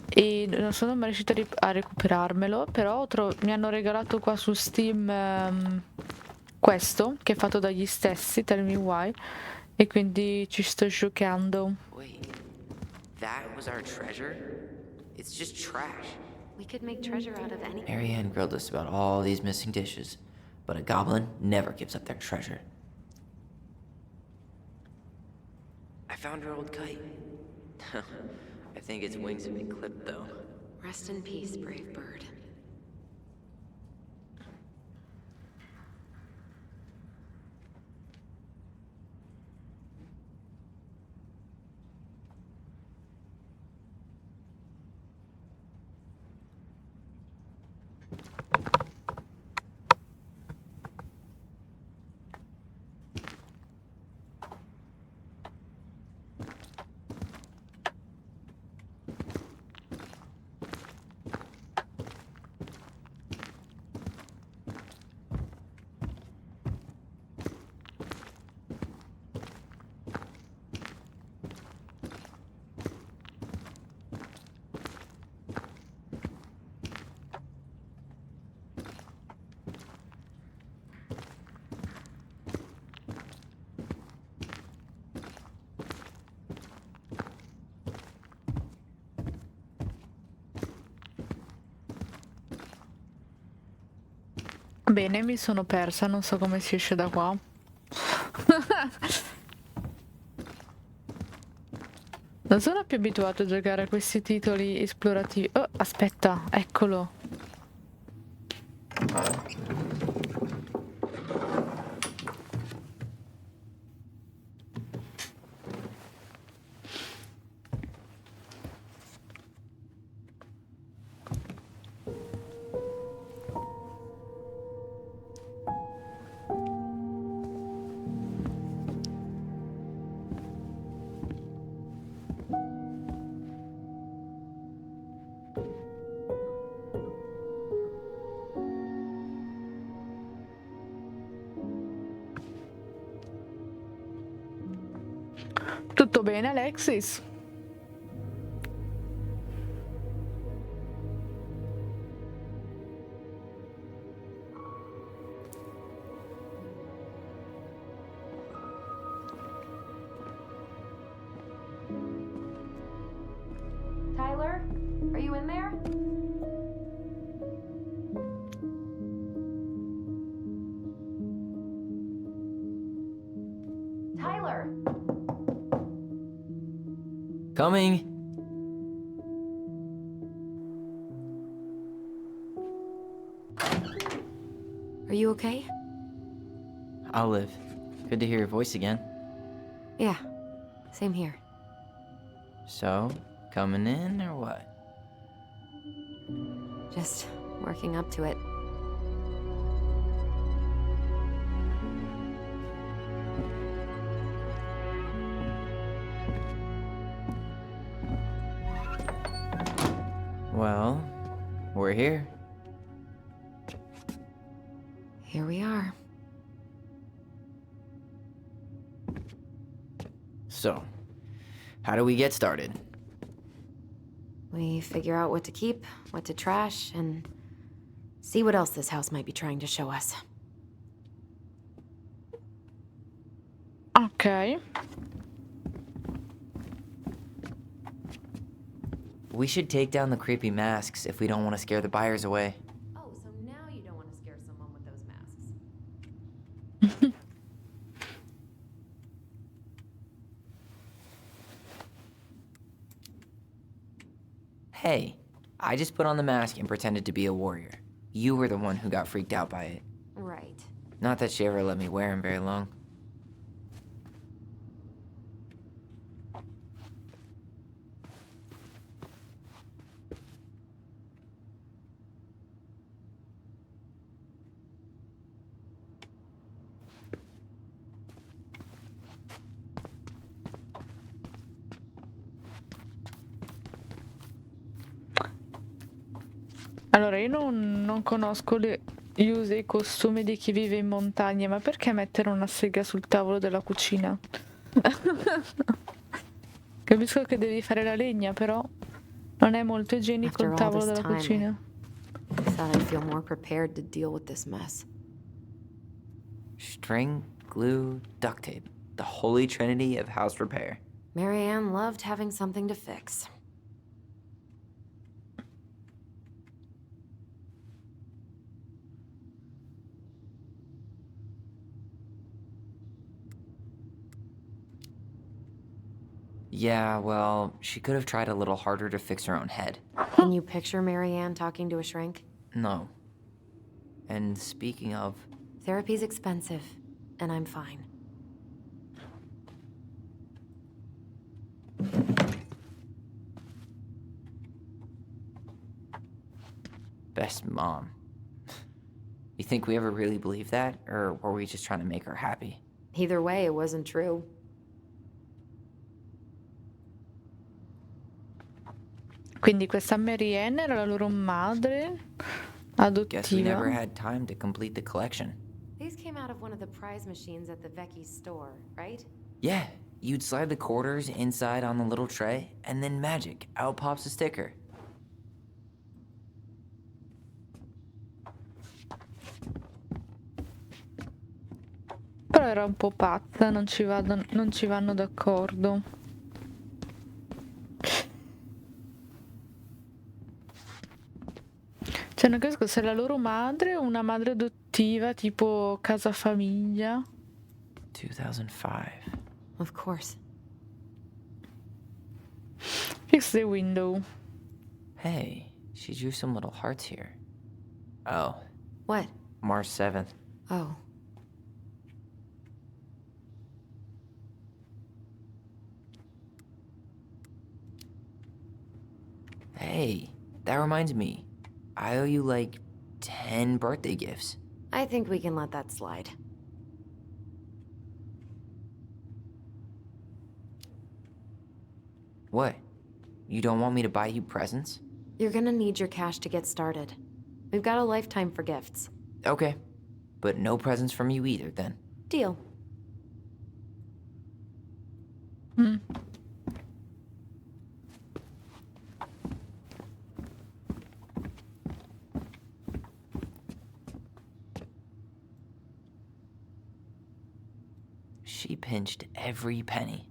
e non sono mai riuscita a recuperarmelo, però mi hanno regalato qua su Steam questo, che è fatto dagli stessi, Tell Me Why, e quindi ci sto giocando. Wait, that was our treasure? It's just trash. We could make treasure out of any. Marianne grilled us about all these missing dishes, but a goblin never gives up their treasure. I found her old kite. I think its wings have been clipped, though. Rest in peace, brave bird. Bene, mi sono persa, non so come si esce da qua. Non sono più abituato a giocare a questi titoli esplorativi. Oh, aspetta, eccolo. Tutto bene, Alexis? Tyler, are you in there? Tyler! Coming! Are you okay? I'll live. Good to hear your voice again. Yeah, same here. So, coming in or what? Just working up to it. Well, we're here. Here we are. So, how do we get started? We figure out what to keep, what to trash, and see what else this house might be trying to show us. Ok. We should take down the creepy masks if we don't want to scare the buyers away. Oh, so now you don't want to scare someone with those masks. Hey, I just put on the mask and pretended to be a warrior. You were the one who got freaked out by it. Right. Not that she ever let me wear him very long. Allora, io non conosco gli usi e i costumi di chi vive in montagna, ma perché mettere una sega sul tavolo della cucina? Capisco che devi fare la legna, però non è molto igienico After il all tavolo this della time, cucina. I thought I'd feel more prepared to deal with this mess. String, glue, duct tape. The holy trinity of house repair. Marianne loved having something to fix. Yeah, well, she could have tried a little harder to fix her own head. Can you picture Marianne talking to a shrink? No. And speaking of, Therapy's expensive, and I'm fine. best mom. You think we ever really believed that, or were we just trying to make her happy? Either way, it wasn't true. Quindi questa Marianne era la loro madre Guess we never adottiva. had time to complete the collection. These came out of one of the prize machines at the Vecchi's store, right? Yeah, you'd slide the quarters inside on the little tray, and then magic, out pops a sticker. Però era un po' pazza, non ci vanno d'accordo. Cioè non capisco se è la loro madre o una madre adottiva. attiva, tipo casa famiglia. 2005. Of course. Fix the window. Hey, she drew some little hearts here. Oh, What? March 7th. Oh. Hey, that reminds me. I owe you like 10 birthday gifts. I think we can let that slide. What? You don't want me to buy you presents? You're gonna need your cash to get started. We've got a lifetime for gifts. Okay. But no presents from you either, then. Deal. She pinched every penny.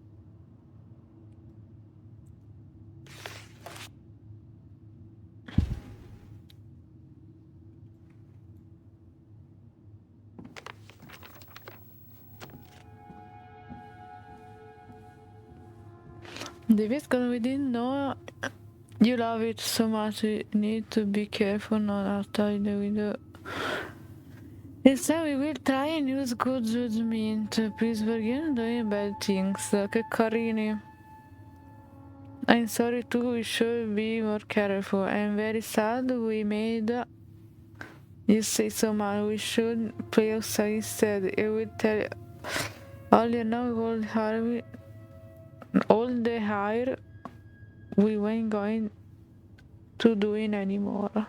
The risk gonna within know you love it so much you need to be careful not outside the window. Instead we will try and use good judgment. Please forget doing bad things. Che carini. I'm sorry too, we should be more careful. I'm very sad we made you say so much. We should play outside instead. I will tell all you know all the higher we weren't going to do it anymore.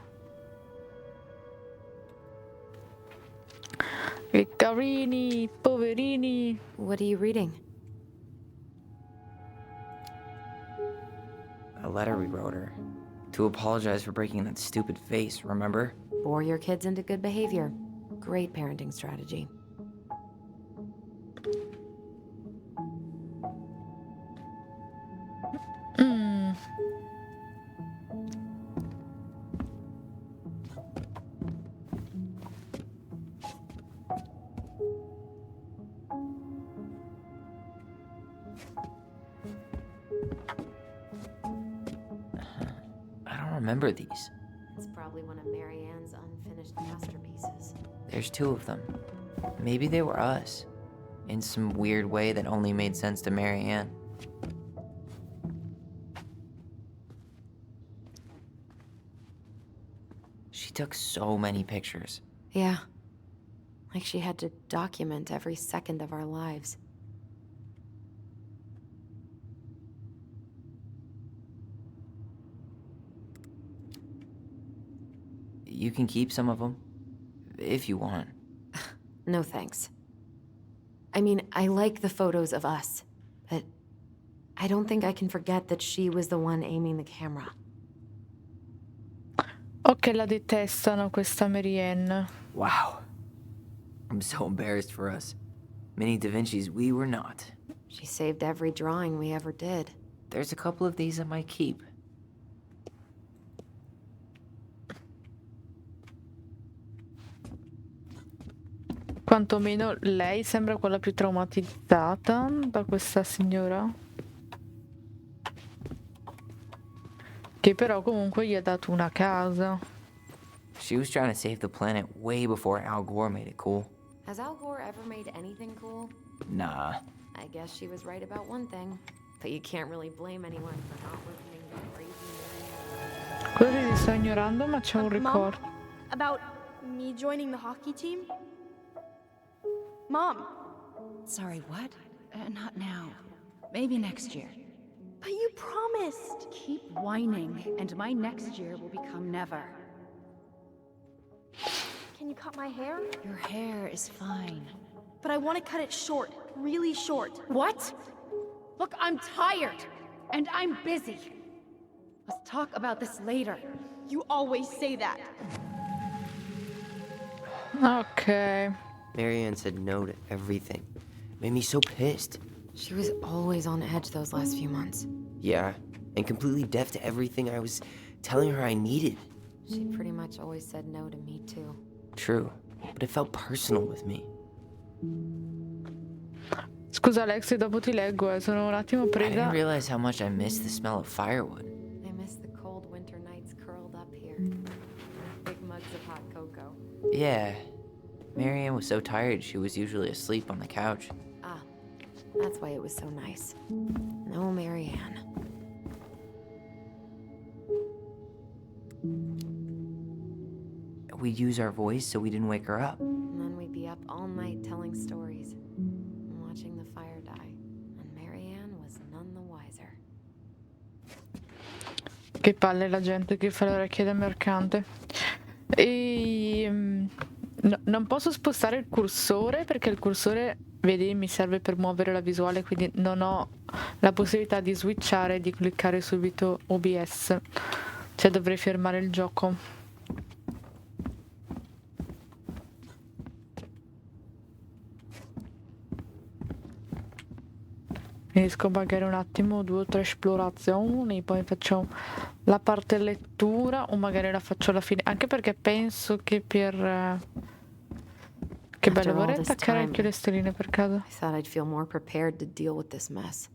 Che carini, poverini. What are you reading? A letter we wrote her. To apologize for breaking that stupid face, remember? Bore your kids into good behavior. Great parenting strategy. I don't remember these. It's probably one of Marianne's unfinished masterpieces. There's 2 of them. Maybe they were us. In some weird way that only made sense to Marianne. She took so many pictures. Yeah. Like she had to document every second of our lives. You can keep some of them, if you want. No thanks. I mean, I like the photos of us, but I don't think I can forget that she was the one aiming the camera. Ok, la detestano questa Marianne. Wow. I'm so embarrassed for us. Mini Da Vinci's we were not. She saved every drawing we ever did. There's a couple of these I might keep. Quantomeno lei sembra quella più traumatizzata da questa signora. Che però comunque gli ha dato una casa. She was trying to save the planet way before Al Gore made it cool. Has Al Gore ever made anything cool? Nah. I guess she was right about one thing. But you can't really blame anyone for not listening to crazy Quello che li sta ignorando, ma c'è un ricordo. Mom, about me joining the hockey team? Mom, Sorry, what? Not now. Maybe next year. but you promised. Keep whining, and my next year will become never. Can you cut my hair? Your hair is fine. But I want to cut it short, really short. What? Look, I'm tired, and I'm busy. Let's talk about this later. You always say that. Ok. Marianne said no to everything. Made me so pissed. She was always on edge those last few months. Yeah, and completely deaf to everything I was telling her I needed. She pretty much always said no to me too. True. but it felt personal with me. Scusa Alex, dopo ti leggo, sono un attimo I didn't presa. realize how much I missed the smell of firewood. I miss the cold winter nights curled up here. Big mugs of hot cocoa. Yeah, Marianne was so tired she was usually asleep on the couch. Ah, that's why it was so nice. No Marianne. We'd use our voice so we didn't wake her up. And then we'd be up all night telling stories and watching the fire die. And Marianne was none the wiser. Che palle la gente che fa le orecchie da mercante. Non posso spostare il cursore perché il cursore, vedi, mi serve per muovere la visuale, quindi non ho la possibilità di switchare e di cliccare subito OBS. Cioè dovrei fermare il gioco. Finisco magari un attimo, 2 o 3 esplorazioni, poi faccio la parte lettura o magari la faccio alla fine, anche perché penso che per... Che bello, vorrei attaccare anche le stelline per caso. I thought I'd feel more prepared to deal with this mess.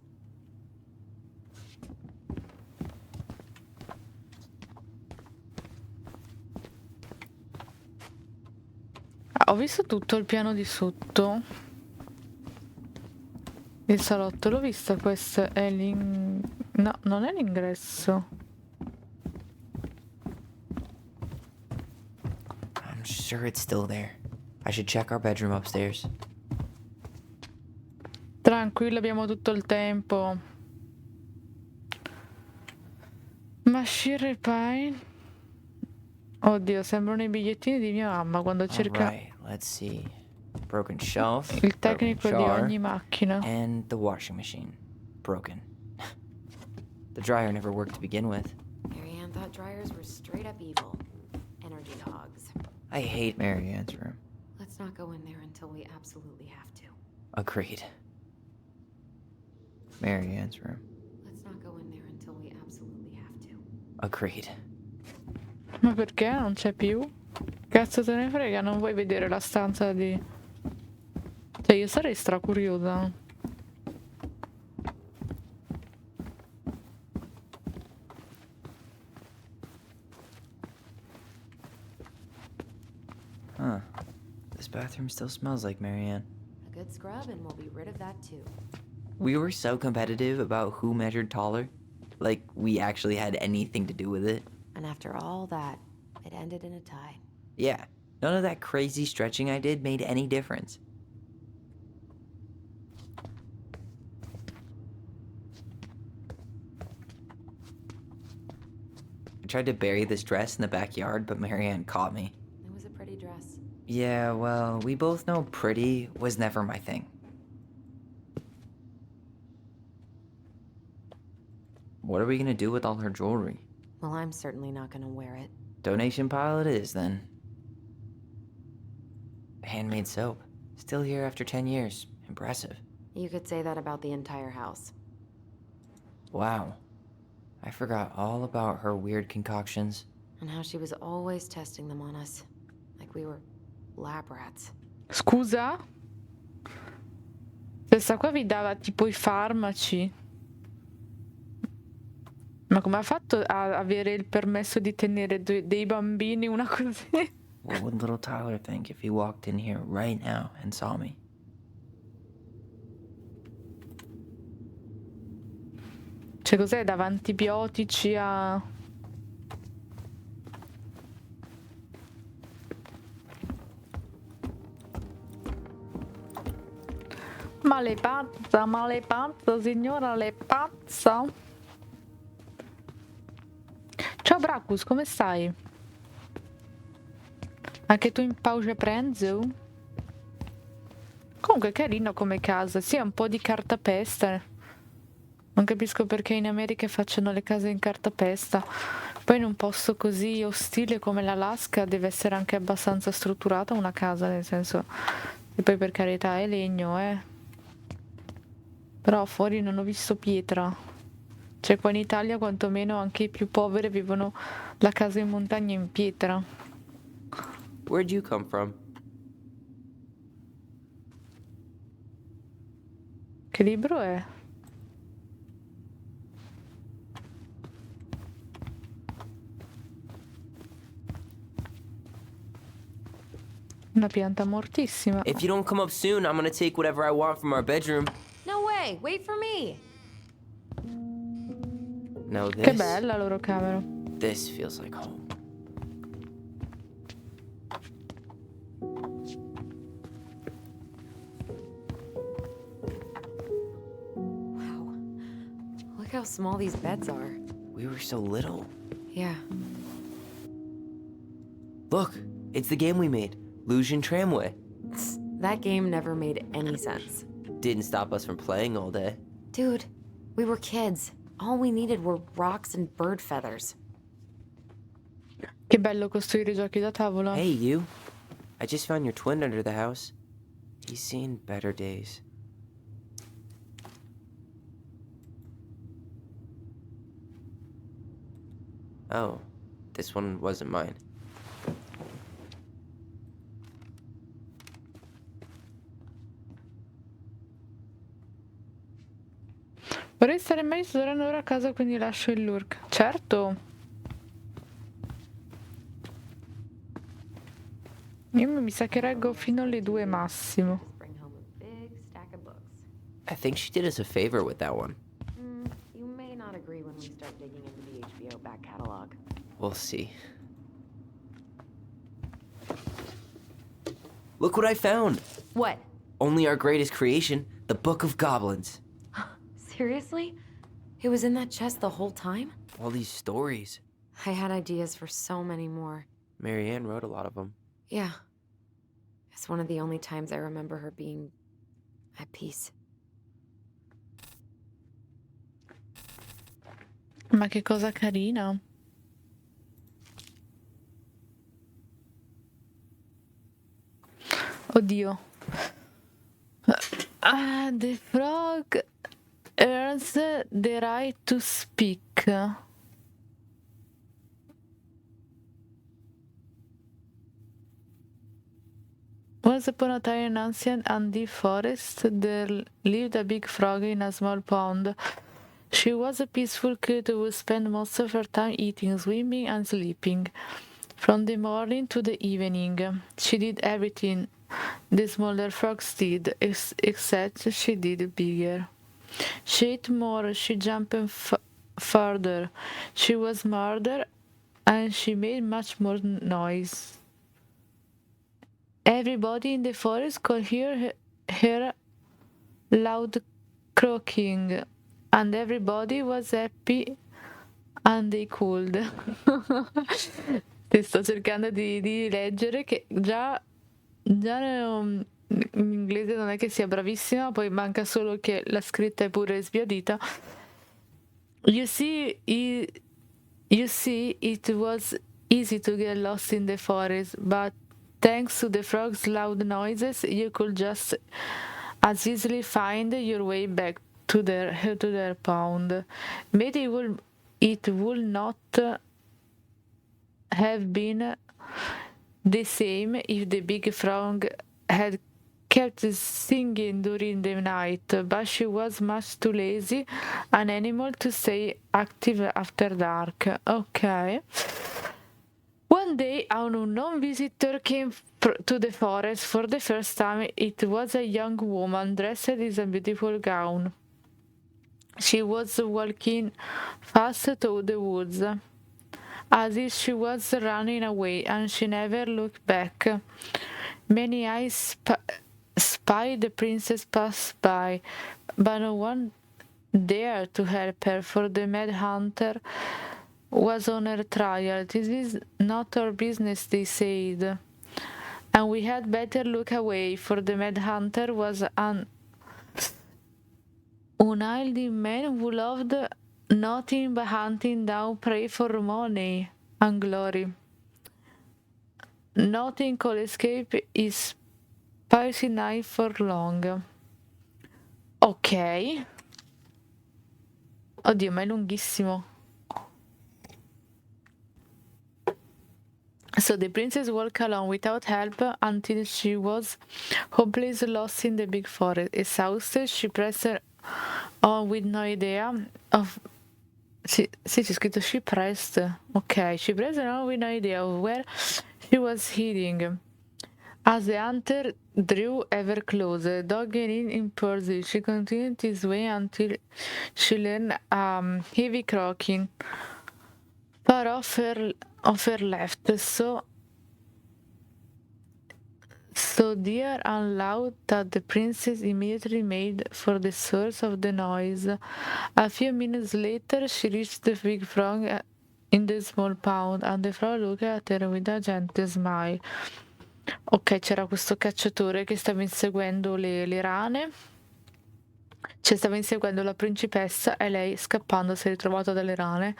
Ho visto tutto il piano di sotto. Il salotto l'ho visto, questo è no, non è l'ingresso. I'm sure it's still there. I should check our bedroom upstairs. Tranquillo, abbiamo tutto il tempo. Mashire Pine. Oddio, sembrano i bigliettini di mia mamma quando cerca Alright, let's see. Broken shelf, il broken tecnico di jar, ogni macchina. and the washing machine. Broken. The dryer never worked to begin with. Marianne thought dryers were straight up evil. Energy hogs. I hate Marianne's room. Let's not go in there until we absolutely have to. Agreed. Marianne's room. Let's not go in there until we absolutely have to. Agreed. Ma perché non c'è più? Cazzo te ne frega, non vuoi vedere la stanza di... Cioè io sarei stracuriosa. Huh. This bathroom still smells like Marianne. A good scrub and we'll be rid of that too. We were so competitive about who measured taller. Like we actually had anything to do with it. And after all that, it ended in a tie. Yeah, none of that crazy stretching I did made any difference. I tried to bury this dress in the backyard, but Marianne caught me. It was a pretty dress. Yeah, well, we both know pretty was never my thing. What are we gonna do with all her jewelry? Well, I'm certainly not gonna wear it. Donation pile it is, then. Handmade soap. Still here after 10 years. Impressive. You could say that about the entire house. Wow. I forgot all about her weird concoctions. And how she was always testing them on us. Like we were lab rats. Scusa? Questa qua vi dava tipo i farmaci. Ma come ha fatto a avere il permesso di tenere dei bambini, una così? What would little Tyler think if he walked in here right now and saw me? Cioè cos'è? Dava antibiotici a... Ma lei pazza, signora, lei pazza. Ciao Bracus, come stai? Anche tu in pausa pranzo? Comunque carino come casa, sì, è un po' di cartapesta. Non capisco perché in America facciano le case in cartapesta. Poi in un posto così ostile come l'Alaska deve essere anche abbastanza strutturata una casa, nel senso... E poi per carità è legno, Però fuori non ho visto pietra. Cioè qua in Italia quantomeno anche i più poveri vivono la casa in montagna in pietra. Where'd you come from? Che libro è? Una pianta mortissima. If you don't come up soon, I'm gonna take whatever I want from our bedroom. No way! Wait for me! No, Che this. bella la loro camera. This feels like home. Wow. Look how small these beds are. We were so little. Yeah. Look, it's the game we made, Lusion Tramway. That game never made any sense. Didn't stop us from playing all day. Dude, we were kids. All we needed were rocks and bird feathers. Che bello costruire giochi da tavola. Hey, you. I just found your twin under the house. He's seen better days. Oh, this one wasn't mine. Vorrei stare meglio, sto tornando ora a casa, quindi lascio il lurk. Certo. Io mi sa che reggo fino alle 2 massimo. Bring home a big stack of books. I think she did us a favor with that one. You may not agree when we start digging into the HBO back catalog. We'll see. Look what I found! What? Only our greatest creation, the Book of Goblins. Seriously? It was in that chest the whole time? All these stories. I had ideas for so many more. Marianne wrote a lot of them. Yeah. It's one of the only times I remember her being at peace. Ma che cosa carina. Oddio. Ah, the frog earns the right to speak. Once upon a time in ancient and deep forest, there lived a big frog in a small pond. She was a peaceful creature who spent most of her time eating, swimming, and sleeping. From the morning to the evening, she did everything the smaller frogs did, except she did bigger. She ate more, she jumped further, she was smarter, and she made much more noise. Everybody in the forest could hear her loud croaking, and everybody was happy and they could. Ti sto cercando di leggere che già in inglese non è che sia bravissima, poi manca solo che la scritta è pure sbiadita. You see, it was easy to get lost in the forest, but thanks to the frogs' loud noises, you could just as easily find your way back to their pond. Maybe it would not have been the same if the big frog had kept singing during the night, but she was much too lazy an animal to stay active after dark. Ok. One day, an unknown visitor came to the forest for the first time. It was a young woman dressed in a beautiful gown. She was walking fast through the woods, as if she was running away, and she never looked back. Many eyes spied the princess pass by, but no one dared to help her, for the mad hunter was on her trail. This is not our business, they said, and we had better look away, for the mad hunter was an unwieldy man who loved nothing but hunting down prey for money and glory. Nothing could escape his piercing eye for long. Ok. Oddio, ma è lunghissimo. So the princess walked along without help until she was hopelessly lost in the big forest. Exhausted, she pressed on with no idea of... Sì, c'è scritto she pressed. Ok, she pressed on with no idea of where she was heading. As the hunter drew ever closer, dogging in pursuit, she continued his way until she learned heavy croaking far off her left, so dear and loud that the princess immediately made for the source of the noise. A few minutes later, she reached the big frog in the small pond, and the frog looked at her with a gentle smile. Ok, c'era questo cacciatore che stava inseguendo le rane, cioè stava inseguendo la principessa e lei, scappando, si è ritrovata dalle rane.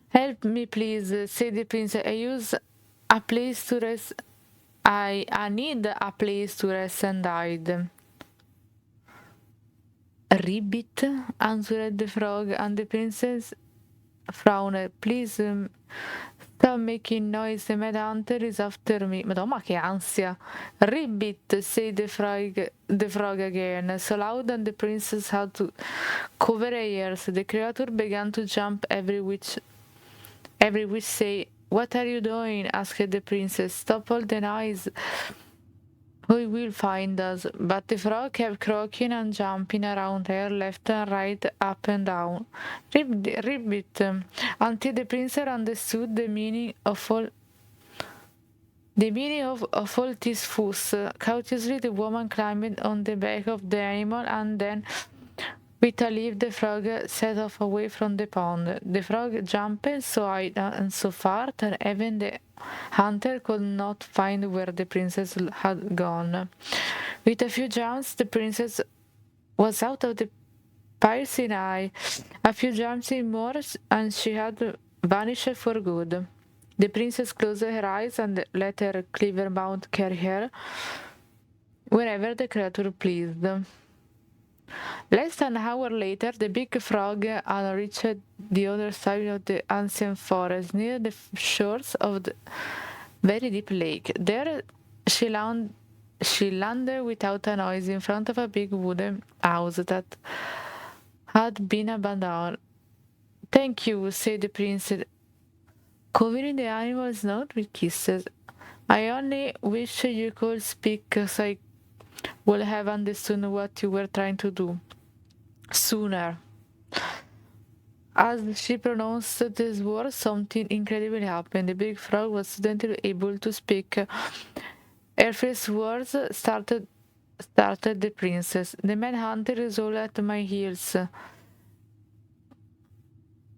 Help me please, said the princess. I use a place to rest. I need a place to rest and hide. Ribbit, answered the frog, and the princess frowned. Please stop making noise, the mad hunter is after me. Madonna, che ansia! Ribbit, said the frog again, so loud that the princess had to cover her ears. The creature began to jump every which say, "What are you doing?" asked the princess. "Stop all the noise. Who will find us?" But the frog kept croaking and jumping around her, left and right, up and down. Ribbit, until the princess understood the meaning of all this fuss. Cautiously, the woman climbed on the back of the animal, and then, with a leaf, the frog set off away from the pond. The frog jumped so high and so far that even the hunter could not find where the princess had gone. With a few jumps, the princess was out of the piercing eye. A few jumps more, and she had vanished for good. The princess closed her eyes and let her clever mouth carry her wherever the creature pleased. Less than an hour later, the big frog had reached the other side of the ancient forest, near the shores of the very deep lake. There she landed without a noise in front of a big wooden house that had been abandoned. "Thank you," said the princess, covering the animal's nose with kisses. "I only wish you could speak, so I would have understood what you were trying to do sooner." As she pronounced these words, something incredible happened. The big frog was suddenly able to speak. Her first words started the princess. "The man hunter is all at my heels.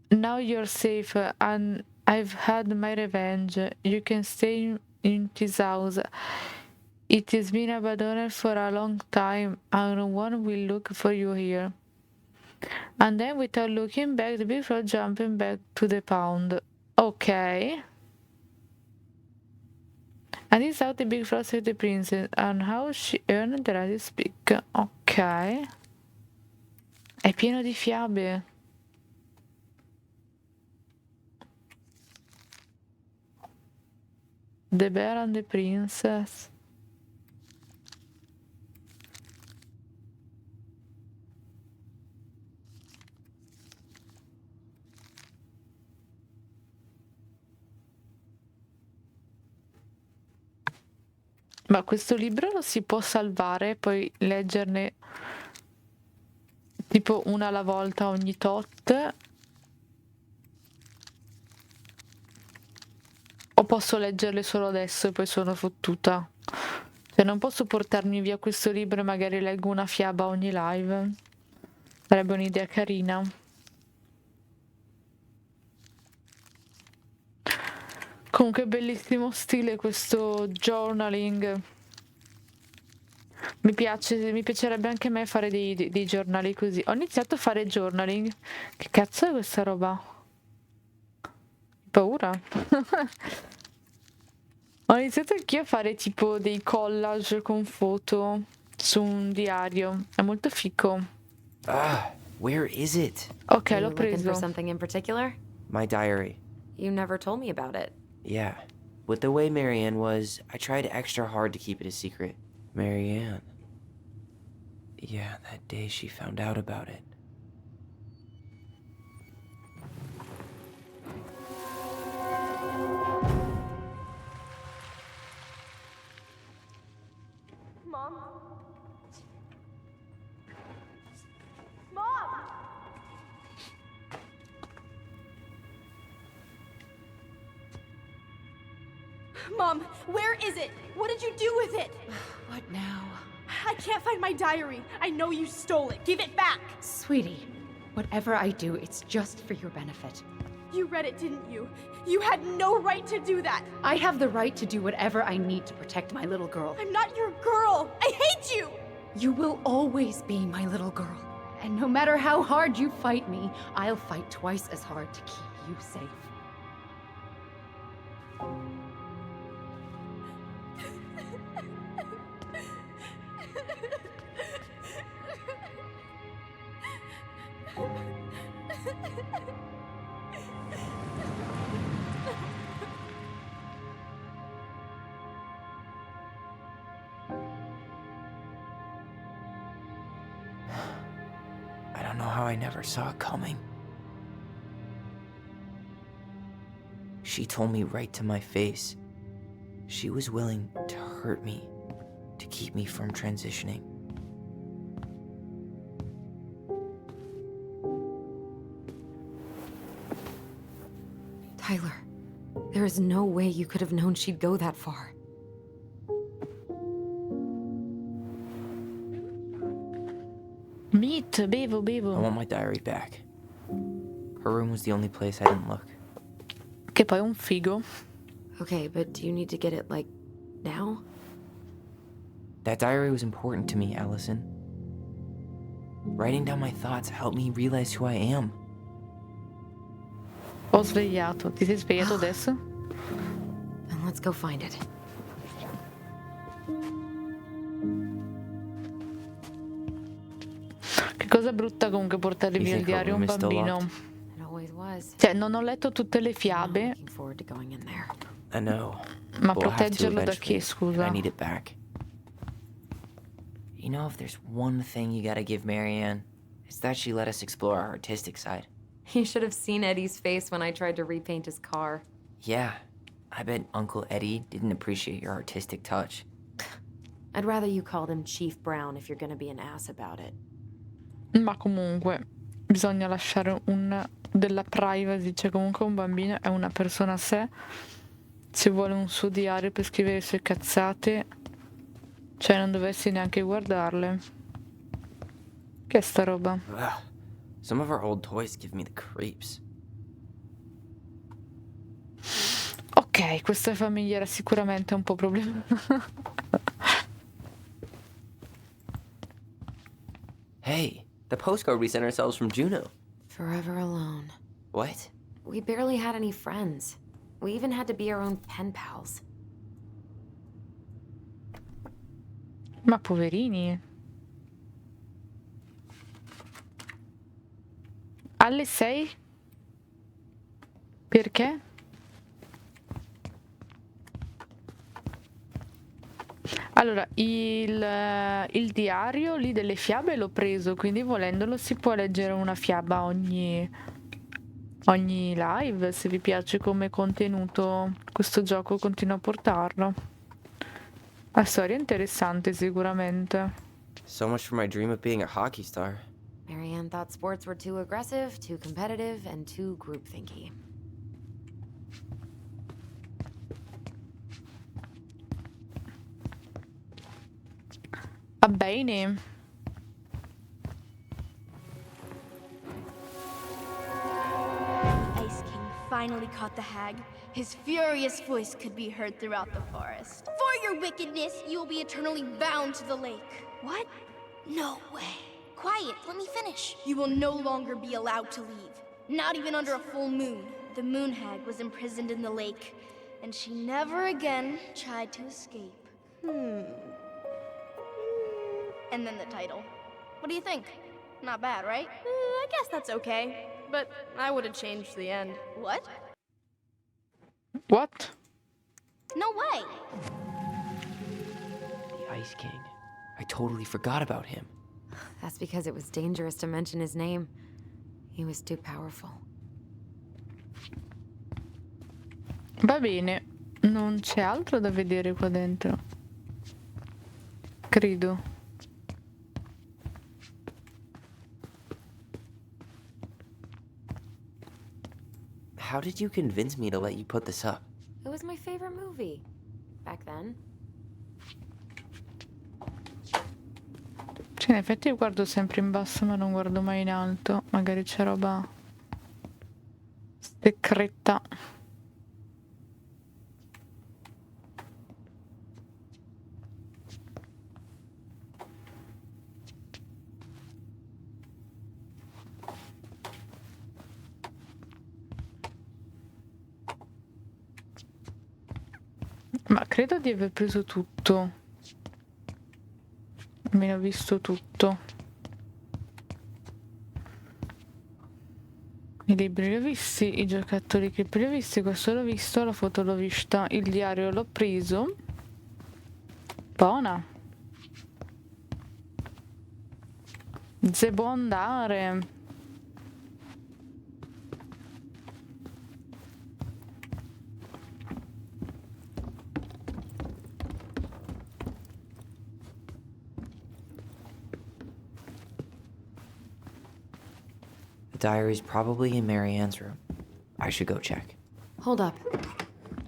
Now you're safe, and I've had my revenge. You can stay in this house. It has been abandoned for a long time, and no one will look for you here." And then, without looking back, the big frog jumped back to the pond. Okay. And this is how the big frog saved the princess, and how she earned the right to speak. Ok. È pieno di fiabe. The Bear and the Princess. Ma questo libro lo si può salvare e poi leggerne tipo una alla volta ogni tot? O posso leggerle solo adesso e poi sono fottuta? Cioè non posso portarmi via questo libro e magari leggo una fiaba ogni live? Sarebbe un'idea carina. Comunque bellissimo stile questo journaling. Mi piacerebbe anche a me fare dei giornali così. Ho iniziato a fare journaling. Che cazzo è questa roba? Paura. Ho iniziato anch'io a fare tipo dei collage con foto su un diario. È molto fico. Where is it? Ok, You l'ho looking for preso. something in particular? My diary. You never told me about it. Yeah. With the way Marianne was, I tried extra hard to keep it a secret. Marianne. Yeah, that day she found out about it. Mom? Mom! Mom, where is it? What did you do with it? What now? I can't find my diary. I know you stole it. Give it back. Sweetie, whatever I do, it's just for your benefit. You read it, didn't you? You had no right to do that. I have the right to do whatever I need to protect my little girl. I'm not your girl. I hate you. You will always be my little girl. And no matter how hard you fight me, I'll fight twice as hard to keep you safe. I don't know how I never saw it coming. She told me right to my face. She was willing to hurt me to keep me from transitioning. Tyler, there is no way you could have known she'd go that far. Meat, bevo, I bevo. want my diary back. Her room was the only place I didn't look. Che poi è un figo. Okay, but do you need to get it, like, now? That diary was important to me, Allison. Writing down my thoughts helped me realize who I am. Ho svegliato. Ti sei svegliato adesso? Then let's go find it. Che cosa brutta comunque portare You via il think her diario a un room is still bambino. locked? It always was. Cioè, non ho letto tutte le I'm fiabe, looking forward to going in there. I know. ma But we'll have to proteggerlo da eventually, chi, scusa? and I need it back. You know, if there's one thing you gotta give Marianne, it's that she let us explore our artistic side. You should have seen Eddie's face when I tried to repaint his car. Yeah, I bet Uncle Eddie didn't appreciate your artistic touch. I'd rather you called him Chief Brown if you're gonna be an ass about it. Ma comunque bisogna lasciare della privacy, cioè comunque un bambino è una persona a sé, ci vuole un suo diario per scrivere le sue cazzate, cioè non dovresti neanche guardarle. Che è sta roba? Ugh. Some of our old toys give me the creeps. Ok, questa famiglia era sicuramente un po' problema. Hey, the postcard we sent ourselves from Juneau. Forever alone. What? We barely had any friends. We even had to be our own pen pals. Ma poverini. Alle 6? Perché? Allora, il diario lì delle fiabe l'ho preso, quindi volendolo si può leggere una fiaba ogni live. Se vi piace come contenuto questo gioco, continuo a portarlo. La storia è interessante sicuramente. So much for my dream of being a hockey star. Marianne thought sports were too aggressive, too competitive, and too groupthinky. Va bene. Ice King finally caught the hag. His furious voice could be heard throughout the forest. For your wickedness, you will be eternally bound to the lake. What? No way. Quiet, let me finish. You will no longer be allowed to leave. Not even under a full moon. The moon hag was imprisoned in the lake, and she never again tried to escape. And then the title. What do you think? Not bad, right? I guess that's okay. But I would have changed the end. What? What? No way. The Ice King. I totally forgot about him. That's because it was dangerous to mention his name. He was too powerful. Va bene, non c'è altro da vedere qua dentro. Credo. How did you convince me to let you put this up? It was my favorite movie. Back then. Cioè, in effetti io guardo sempre in basso ma non guardo mai in alto. Magari c'è roba secreta. Ma credo di aver preso tutto. Almeno ho visto tutto. I libri li ho visti, i giocattoli che li ho visti, questo l'ho visto, la foto l'ho vista, il diario l'ho preso. Buona. Devo andare. The diary's probably in Marianne's room. I should go check. Hold up.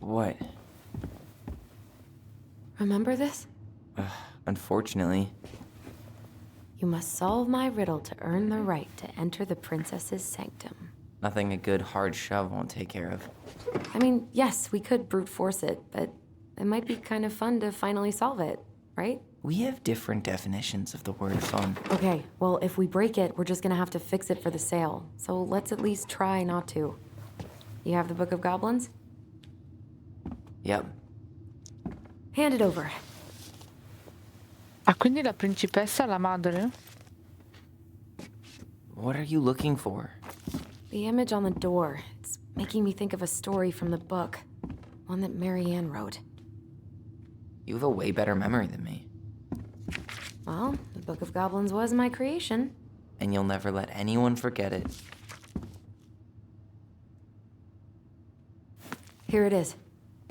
What? Remember this? Unfortunately. You must solve my riddle to earn the right to enter the princess's sanctum. Nothing a good hard shove won't take care of. I mean, yes, we could brute force it, but it might be kind of fun to finally solve it, right? We have different definitions of the word fun. Okay, well, if we break it, we're just gonna have to fix it for the sale. So let's at least try not to. You have the Book of Goblins? Yep. Hand it over. Ah, quindi la principessa, la madre? What are you looking for? The image on the door. It's making me think of a story from the book. One that Marianne wrote. You have a way better memory than me. Well, the Book of Goblins was my creation. And you'll never let anyone forget it. Here it is.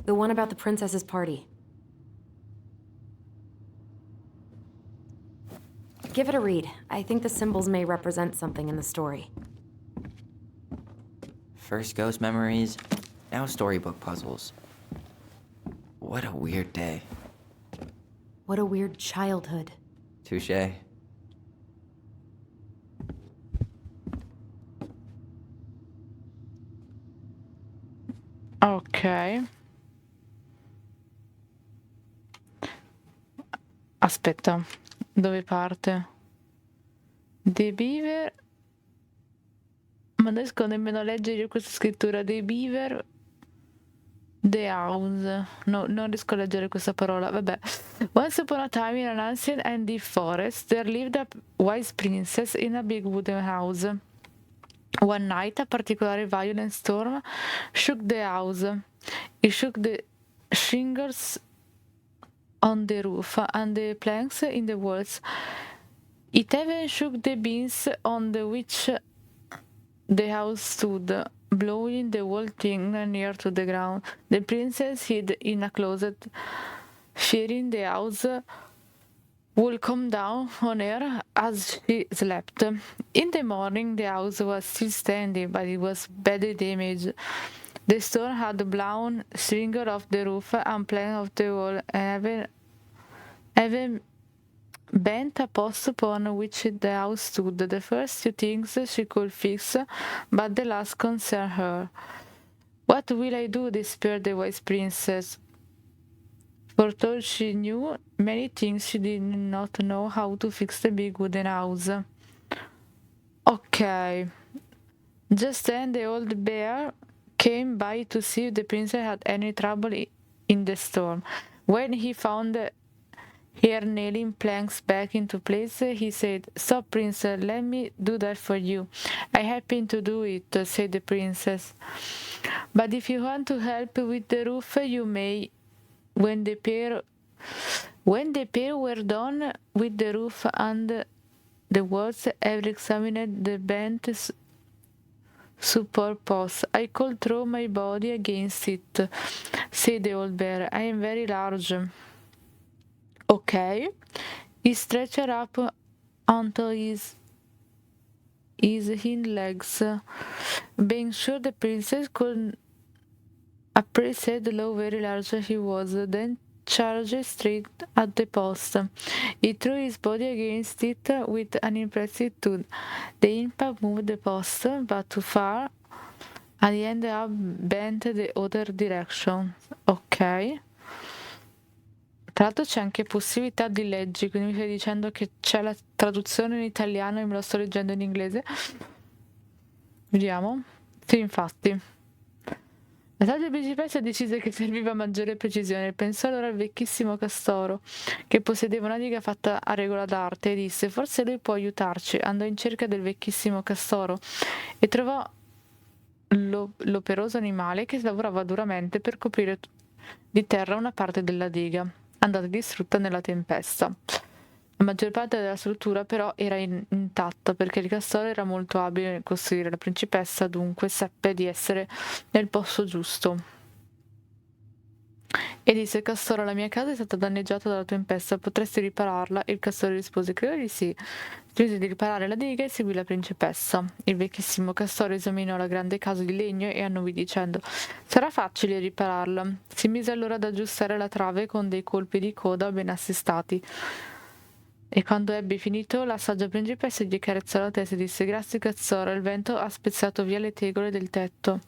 The one about the princess's party. Give it a read. I think the symbols may represent something in the story. First ghost memories, now storybook puzzles. What a weird day. What a weird childhood. Touché. Ok. Aspetta, dove parte? The Beaver. Ma non riesco nemmeno a leggere questa scrittura. The Beaver. The House. No, non riesco a leggere questa parola. Vabbè. Once upon a time in an ancient and deep forest, there lived a wise princess in a big wooden house. One night, a particularly violent storm shook the house. It shook the shingles on the roof and the planks in the walls. It even shook the beams on the which the house stood, blowing the whole thing near to the ground. The princess hid in a closet, fearing the house would come down on her as she slept. In the morning, the house was still standing, but it was badly damaged. The storm had blown shingles off the roof and planks off the wall, and even bent a post upon which the house stood. The first two things she could fix, but the last concerned her. What will I do? Despaired the wise princess. For though she knew many things, she did not know how to fix the big wooden house. Ok. Just then the old bear came by to see if the princess had any trouble in the storm. When he found her nailing planks back into place, he said, "Stop, princess, let me do that for you." "I happen to do it," said the princess. "But if you want to help with the roof, you may." When the pair were done with the roof and the walls, have examined the bent support post. I could throw my body against it, said the old bear. I am very large. Okay. He stretched up onto his hind legs, being sure the princess could appreciate how very large he was, then charged straight at the post. He threw his body against it with an impressive thud. The impact moved the post, but too far, and he ended up bent the other direction. Ok. Tra l'altro c'è anche possibilità di leggi, quindi mi stai dicendo che c'è la traduzione in italiano e me lo sto leggendo in inglese? Vediamo. Sì, infatti. La saggia principessa decise che serviva maggiore precisione. Pensò allora al vecchissimo castoro, che possedeva una diga fatta a regola d'arte, e disse: forse lui può aiutarci. Andò in cerca del vecchissimo castoro e trovò l'operoso animale che lavorava duramente per coprire di terra una parte della diga, andata distrutta nella tempesta. La maggior parte della struttura però era intatta perché il castoro era molto abile nel costruire. La principessa dunque seppe di essere nel posto giusto e disse: Castoro, la mia casa è stata danneggiata dalla tempesta, potresti ripararla? Il castoro rispose: credo di sì. Smise di riparare la diga e seguì la principessa. Il vecchissimo castoro esaminò la grande casa di legno e annui dicendo: sarà facile ripararla. Si mise allora ad aggiustare la trave con dei colpi di coda ben assestati. E quando ebbe finito, la saggia principessa gli carezzò la testa e disse: grazie castoro, il vento ha spezzato via le tegole del tetto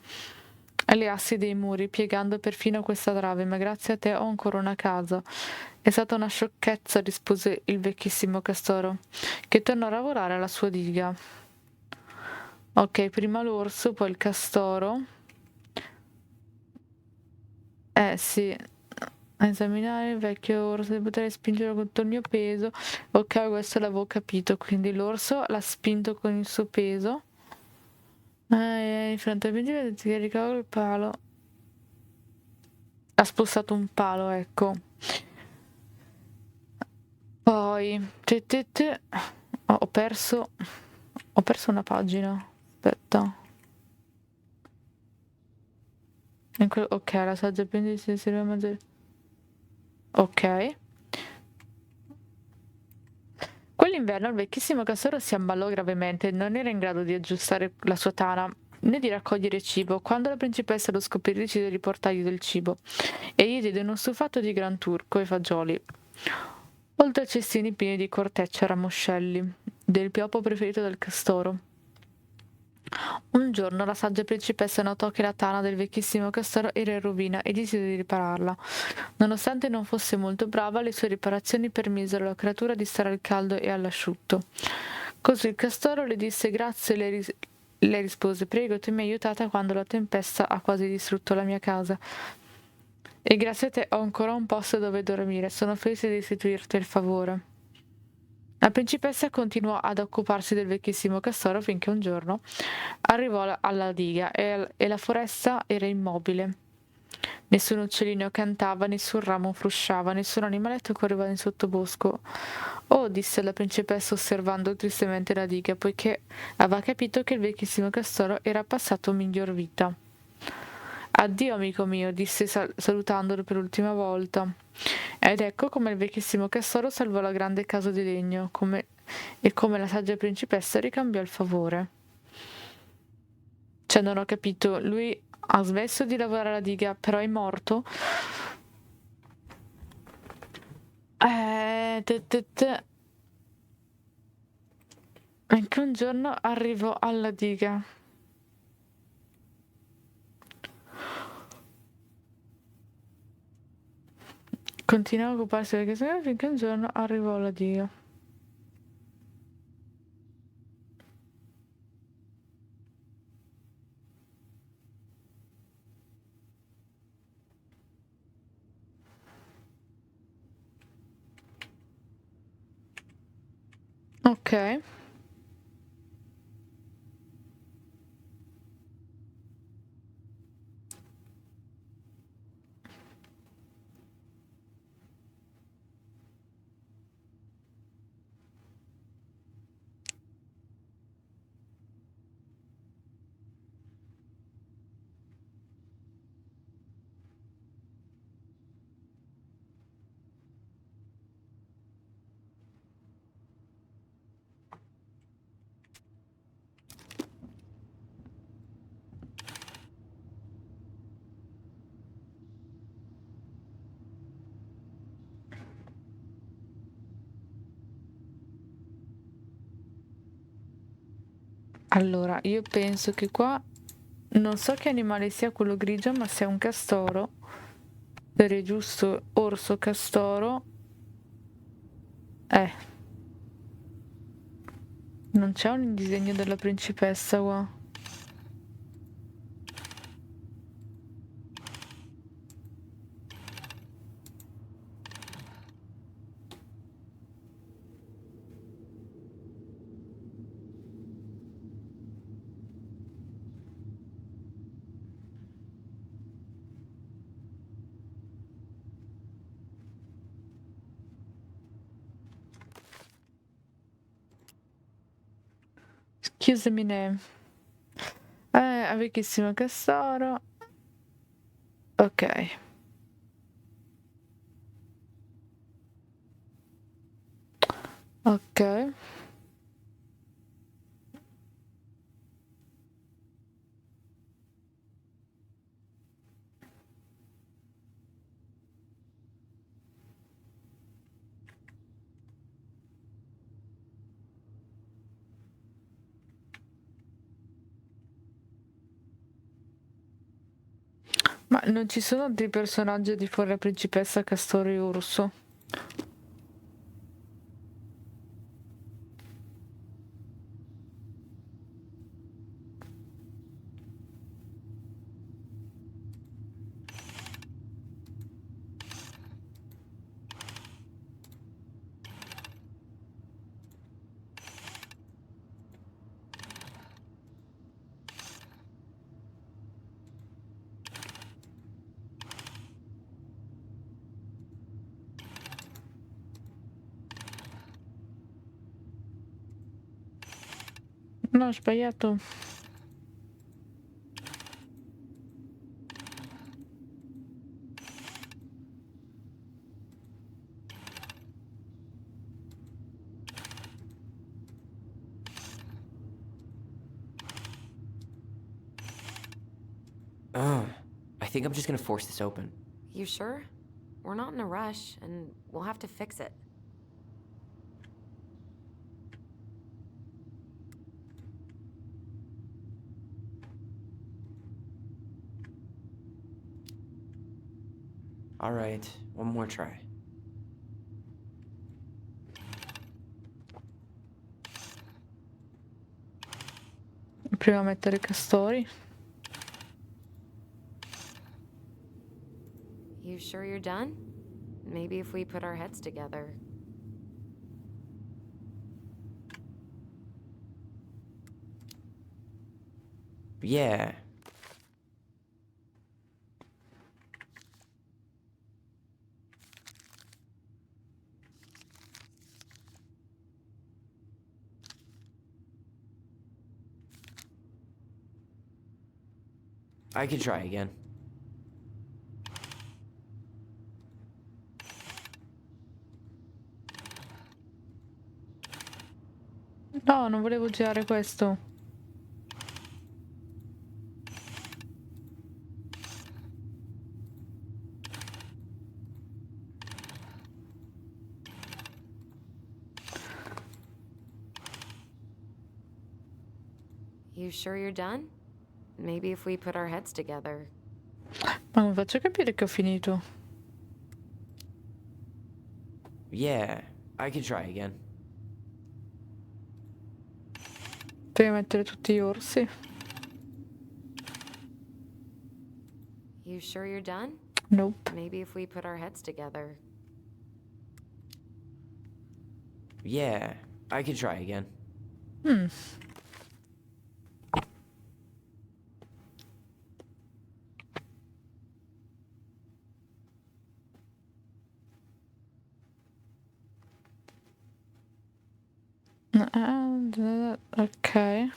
e le assi dei muri, piegando perfino questa trave, ma grazie a te ho ancora una casa. È stata una sciocchezza, rispose il vecchissimo castoro, che tornò a lavorare alla sua diga. Ok, prima l'orso, poi il castoro. Sì. A esaminare il vecchio orso di poter spingere con tutto il mio peso. Ok, questo l'avevo capito, quindi l'orso l'ha spinto con il suo peso. Di fronte al principe ti caricavo il palo. Ha spostato un palo, ecco. Poi ho perso una pagina. Aspetta. Ok, la saggia appendice serve a maggiore. Ok. Quell'inverno il vecchissimo castoro si ammalò gravemente e non era in grado di aggiustare la sua tana né di raccogliere cibo. Quando la principessa lo scoprì, decise di portargli del cibo e gli diede uno stufato di gran turco e fagioli, oltre a cestini pieni di cortecce e ramoscelli, del pioppo preferito del castoro. Un giorno la saggia principessa notò che la tana del vecchissimo castoro era in rovina e decise di ripararla. Nonostante non fosse molto brava, le sue riparazioni permisero alla creatura di stare al caldo e all'asciutto. Così il castoro le disse grazie e lei rispose: prego, tu mi hai aiutata quando la tempesta ha quasi distrutto la mia casa. E grazie a te ho ancora un posto dove dormire. Sono felice di restituirti il favore. La principessa continuò ad occuparsi del vecchissimo castoro finché un giorno arrivò alla diga e la foresta era immobile. Nessun uccellino cantava, nessun ramo frusciava, nessun animaletto correva nel sottobosco. Oh, disse la principessa osservando tristemente la diga, poiché aveva capito che il vecchissimo castoro era passato miglior vita. Addio, amico mio, disse salutandolo per l'ultima volta. Ed ecco come il vecchissimo castoro salvò la grande casa di legno, e come la saggia principessa ricambiò il favore. Cioè, non ho capito, lui ha smesso di lavorare alla diga, però è morto? Anche un giorno arrivò alla diga. Continuò a occuparsi del castello finché un giorno arrivò alla diga. Ok. Allora, io penso che qua non so che animale sia quello grigio, ma sia un castoro. Per il giusto orso castoro. Non c'è un disegno della principessa qua. Excuse me name. Vecchissimo castoro. Ok. Ok. Ma non ci sono altri personaggi di fuori la principessa, castoro e orso? No, ho sbagliato. I think I'm just gonna force this open. You sure? We're not in a rush, and we'll have to fix it. All right, one more try. Prima mettere i castori. You sure you're done? Maybe if we put our heads together. Yeah. I can try again. No, non volevo girare questo. You sure you're done? Maybe if we put our heads together. Ma non faccio capire che ho finito. Yeah, I can try again. Devi mettere tutti gli orsi. You sure you're done? Nope. Maybe if we put our heads together. Yeah, I can try again. Ok.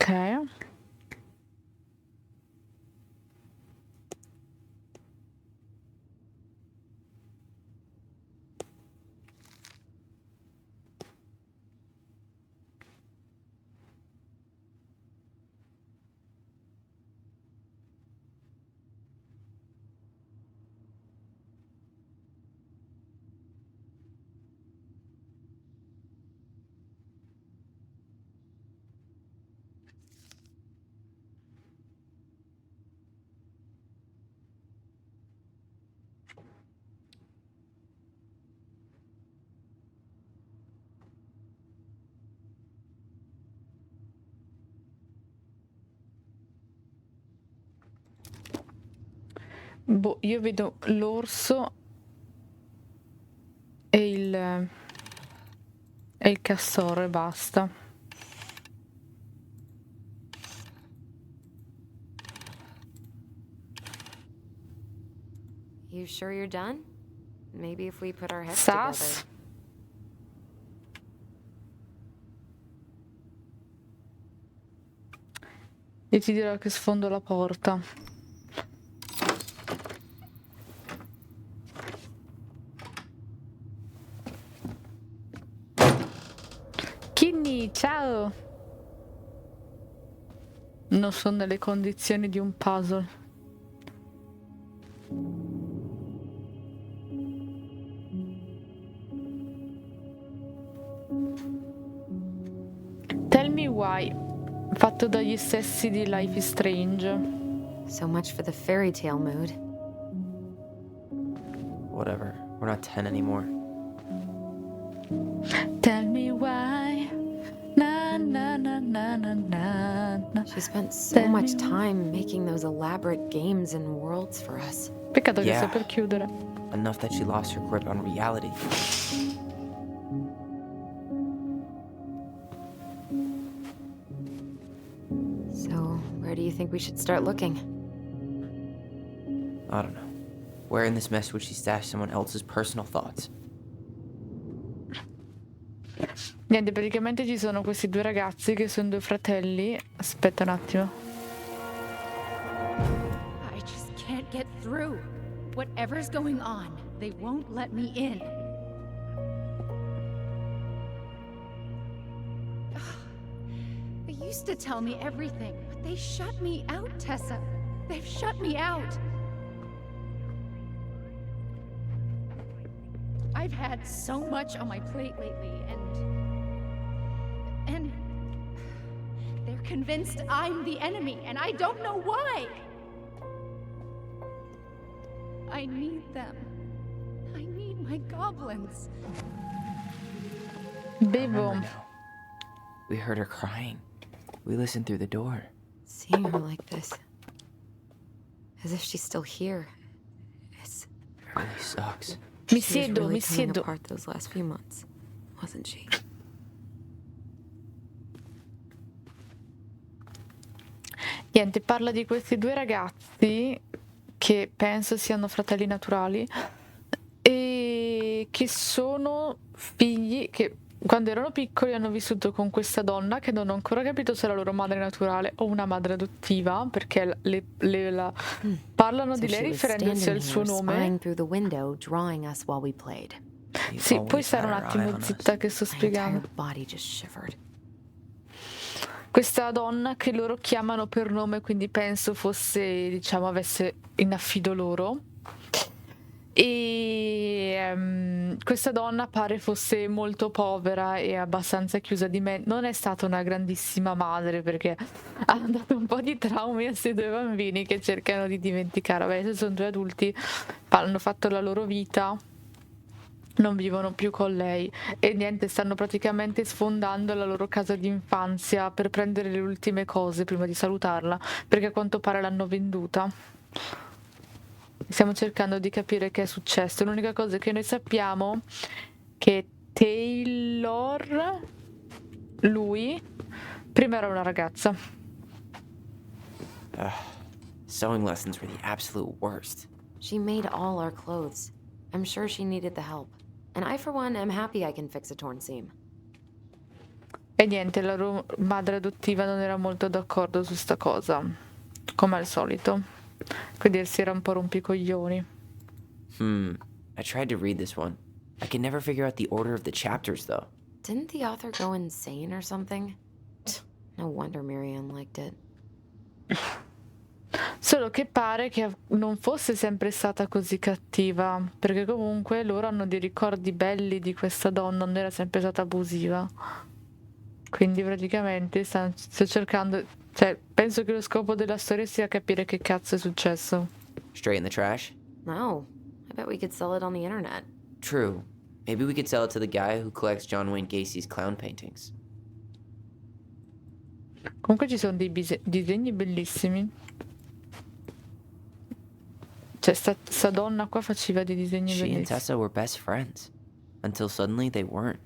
Ok. Boh, io vedo l'orso e il castoro e basta. You sure you're done? Maybe if we put our heads Sas? together. E ti dirò che sfondo la porta. Kinny, ciao! Non sono nelle condizioni di un puzzle. Tell me why. Fatto dagli stessi di Life is Strange. So much for the fairy tale mood. Whatever. We're not 10 anymore. Tell me why. Na na na na na na na. She spent so much time making those elaborate games and worlds for us. Peccato che Yeah. sta per chiudere. Enough that she lost her grip on reality. So, where do you think we should start looking? I don't know. Where in this mess would she stash someone else's personal thoughts? Niente, praticamente ci sono questi due ragazzi che sono due fratelli. Aspetta un attimo. I just can't get through. Whatever's going on, they won't let me in. They used to tell me everything, but they shut me out, Tessa. They've shut me out. I've had so much on my plate lately, and they're convinced I'm the enemy, and I don't know why. I need them. I need my goblins. I Bevo. remember now. We heard her crying. We listened through the door. Seeing her like this. As if she's still here. It's... It really sucks. Mi She was siedo, really mi coming siedo. apart those last few months, wasn't she? Niente, parla di questi due ragazzi che penso siano fratelli naturali e che sono figli che quando erano piccoli hanno vissuto con questa donna che non ho ancora capito se è la loro madre naturale o una madre adottiva, perché parlano So di she lei was riferendosi standing al suo here, nome. spying through the window, drawing us while we played. She Sì, puoi always stare un had her eye attimo on us. zitta che sto My entire spiegando. body just shivered. Questa donna che loro chiamano per nome, quindi penso fosse, diciamo, avesse in affido loro. E questa donna pare fosse molto povera e abbastanza chiusa di mente. Non è stata una grandissima madre perché ha dato un po' di traumi a questi due bambini che cercano di dimenticare. Vabbè, se sono due adulti, hanno fatto la loro vita, non vivono più con lei e niente, stanno praticamente sfondando la loro casa di infanzia per prendere le ultime cose prima di salutarla, perché a quanto pare l'hanno venduta. Stiamo cercando di capire che è successo. L'unica cosa che noi sappiamo è che Taylor, lui, prima era una ragazza. Sewing lessons were the absolute worst. She made all our clothes. I'm sure she needed the help. And I, for one, am happy I can fix a torn seam. E niente, la loro madre adottiva non era molto d'accordo su sta cosa, come al solito. Quindi si era un po' rompicoglioni. I tried to read this one. I could never figure out the order of the chapters, though. Didn't the author go insane or something? No wonder Marianne liked it. Solo che pare che non fosse sempre stata così cattiva, perché comunque loro hanno dei ricordi belli di questa donna, non era sempre stata abusiva. Quindi praticamente sto cercando, cioè penso che lo scopo della storia sia capire che cazzo è successo. Straight in the trash? No. I bet we could sell it on the internet. True. Maybe we could sell it to the guy who collects John Wayne Gacy's clown paintings. Comunque ci sono dei disegni bellissimi. Cioè sta donna qua faceva dei disegni She and bellissimi. Tessa were best friends. Until suddenly they weren't.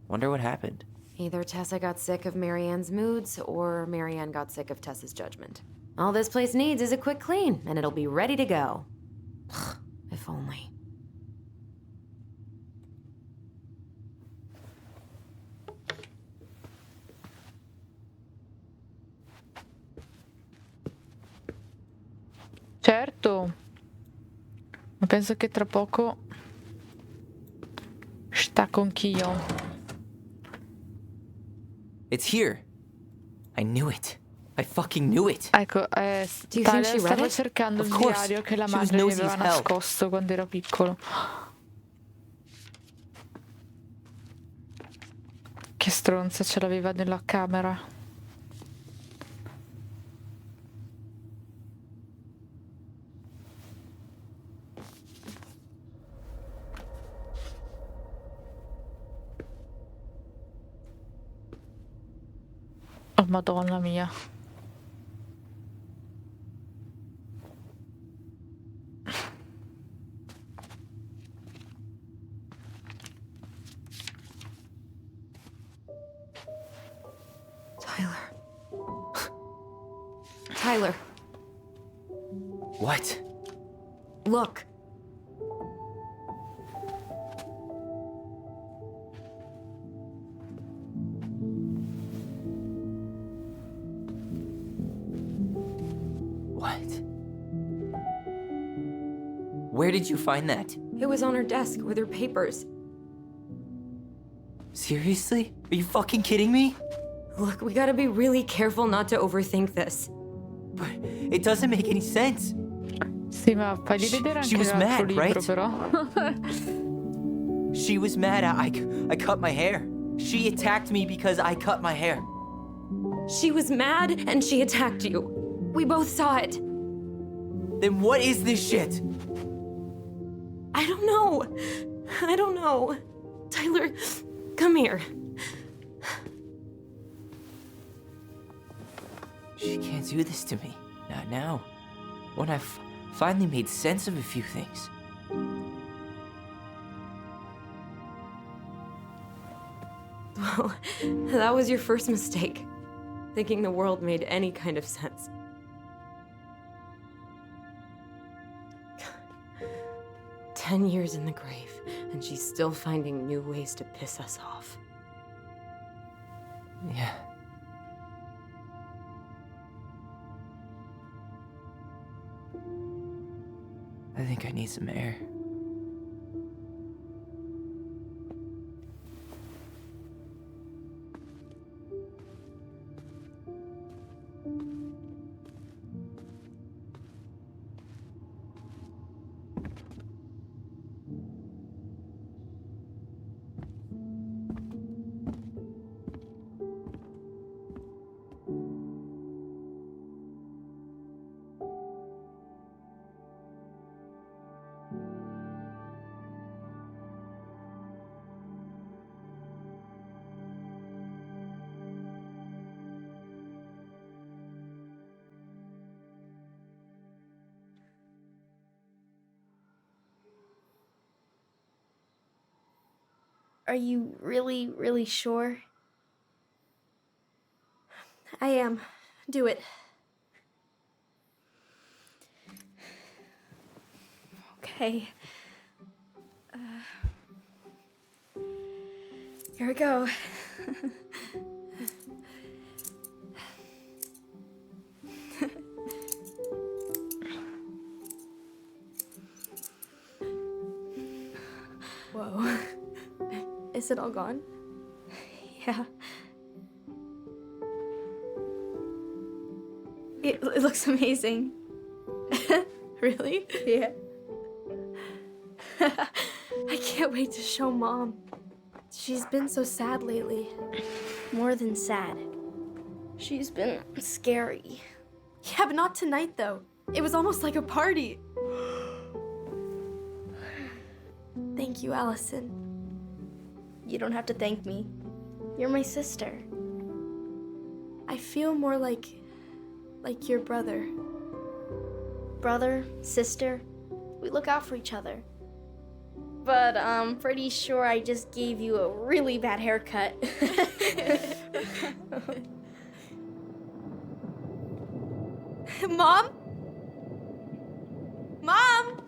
Wonder what happened. Either Tessa got sick of Marianne's moods, or Marianne got sick of Tessa's judgment. All this place needs is a quick clean, and it'll be ready to go. If only. Certo, ma penso che tra poco stacco anch'io. It's here. I knew it. I fucking knew it. Ecco, Do you think Tyler she read stava it? cercando Of il course. diario che la She was madre gli nosy aveva as hell. nascosto quando era piccolo. Che stronza, ce l'aveva nella camera. Oh, Madonna mia. Tyler. Tyler, What? look. What? Where did you find that? It was on her desk with her papers. Seriously? Are you fucking kidding me? Look, we gotta be really careful not to overthink this. But it doesn't make any sense. Sì, ma fagli vedere She anche was l'altro mad, libro, right? però. She was mad I cut my hair. She attacked me because I cut my hair. She was mad and she attacked you. We both saw it. Then what is this shit? I don't know. I don't know. Tyler, come here. She can't do this to me. Not now. When I've finally made sense of a few things. Well, that was your first mistake. Thinking the world made any kind of sense. "10 years in the grave, and she's still finding new ways to piss us off." Yeah. I think I need some air. Are you really, really sure? I am. Do it. Okay. Here we go. Is it all gone? Yeah. It looks amazing. Really? Yeah. I can't wait to show Mom. She's been so sad lately. More than sad. She's been scary. Yeah, but not tonight, though. It was almost like a party. Thank you, Allison. You don't have to thank me. You're my sister. I feel more like your brother. Brother, sister, we look out for each other. But I'm pretty sure I just gave you a really bad haircut. Mom? Mom?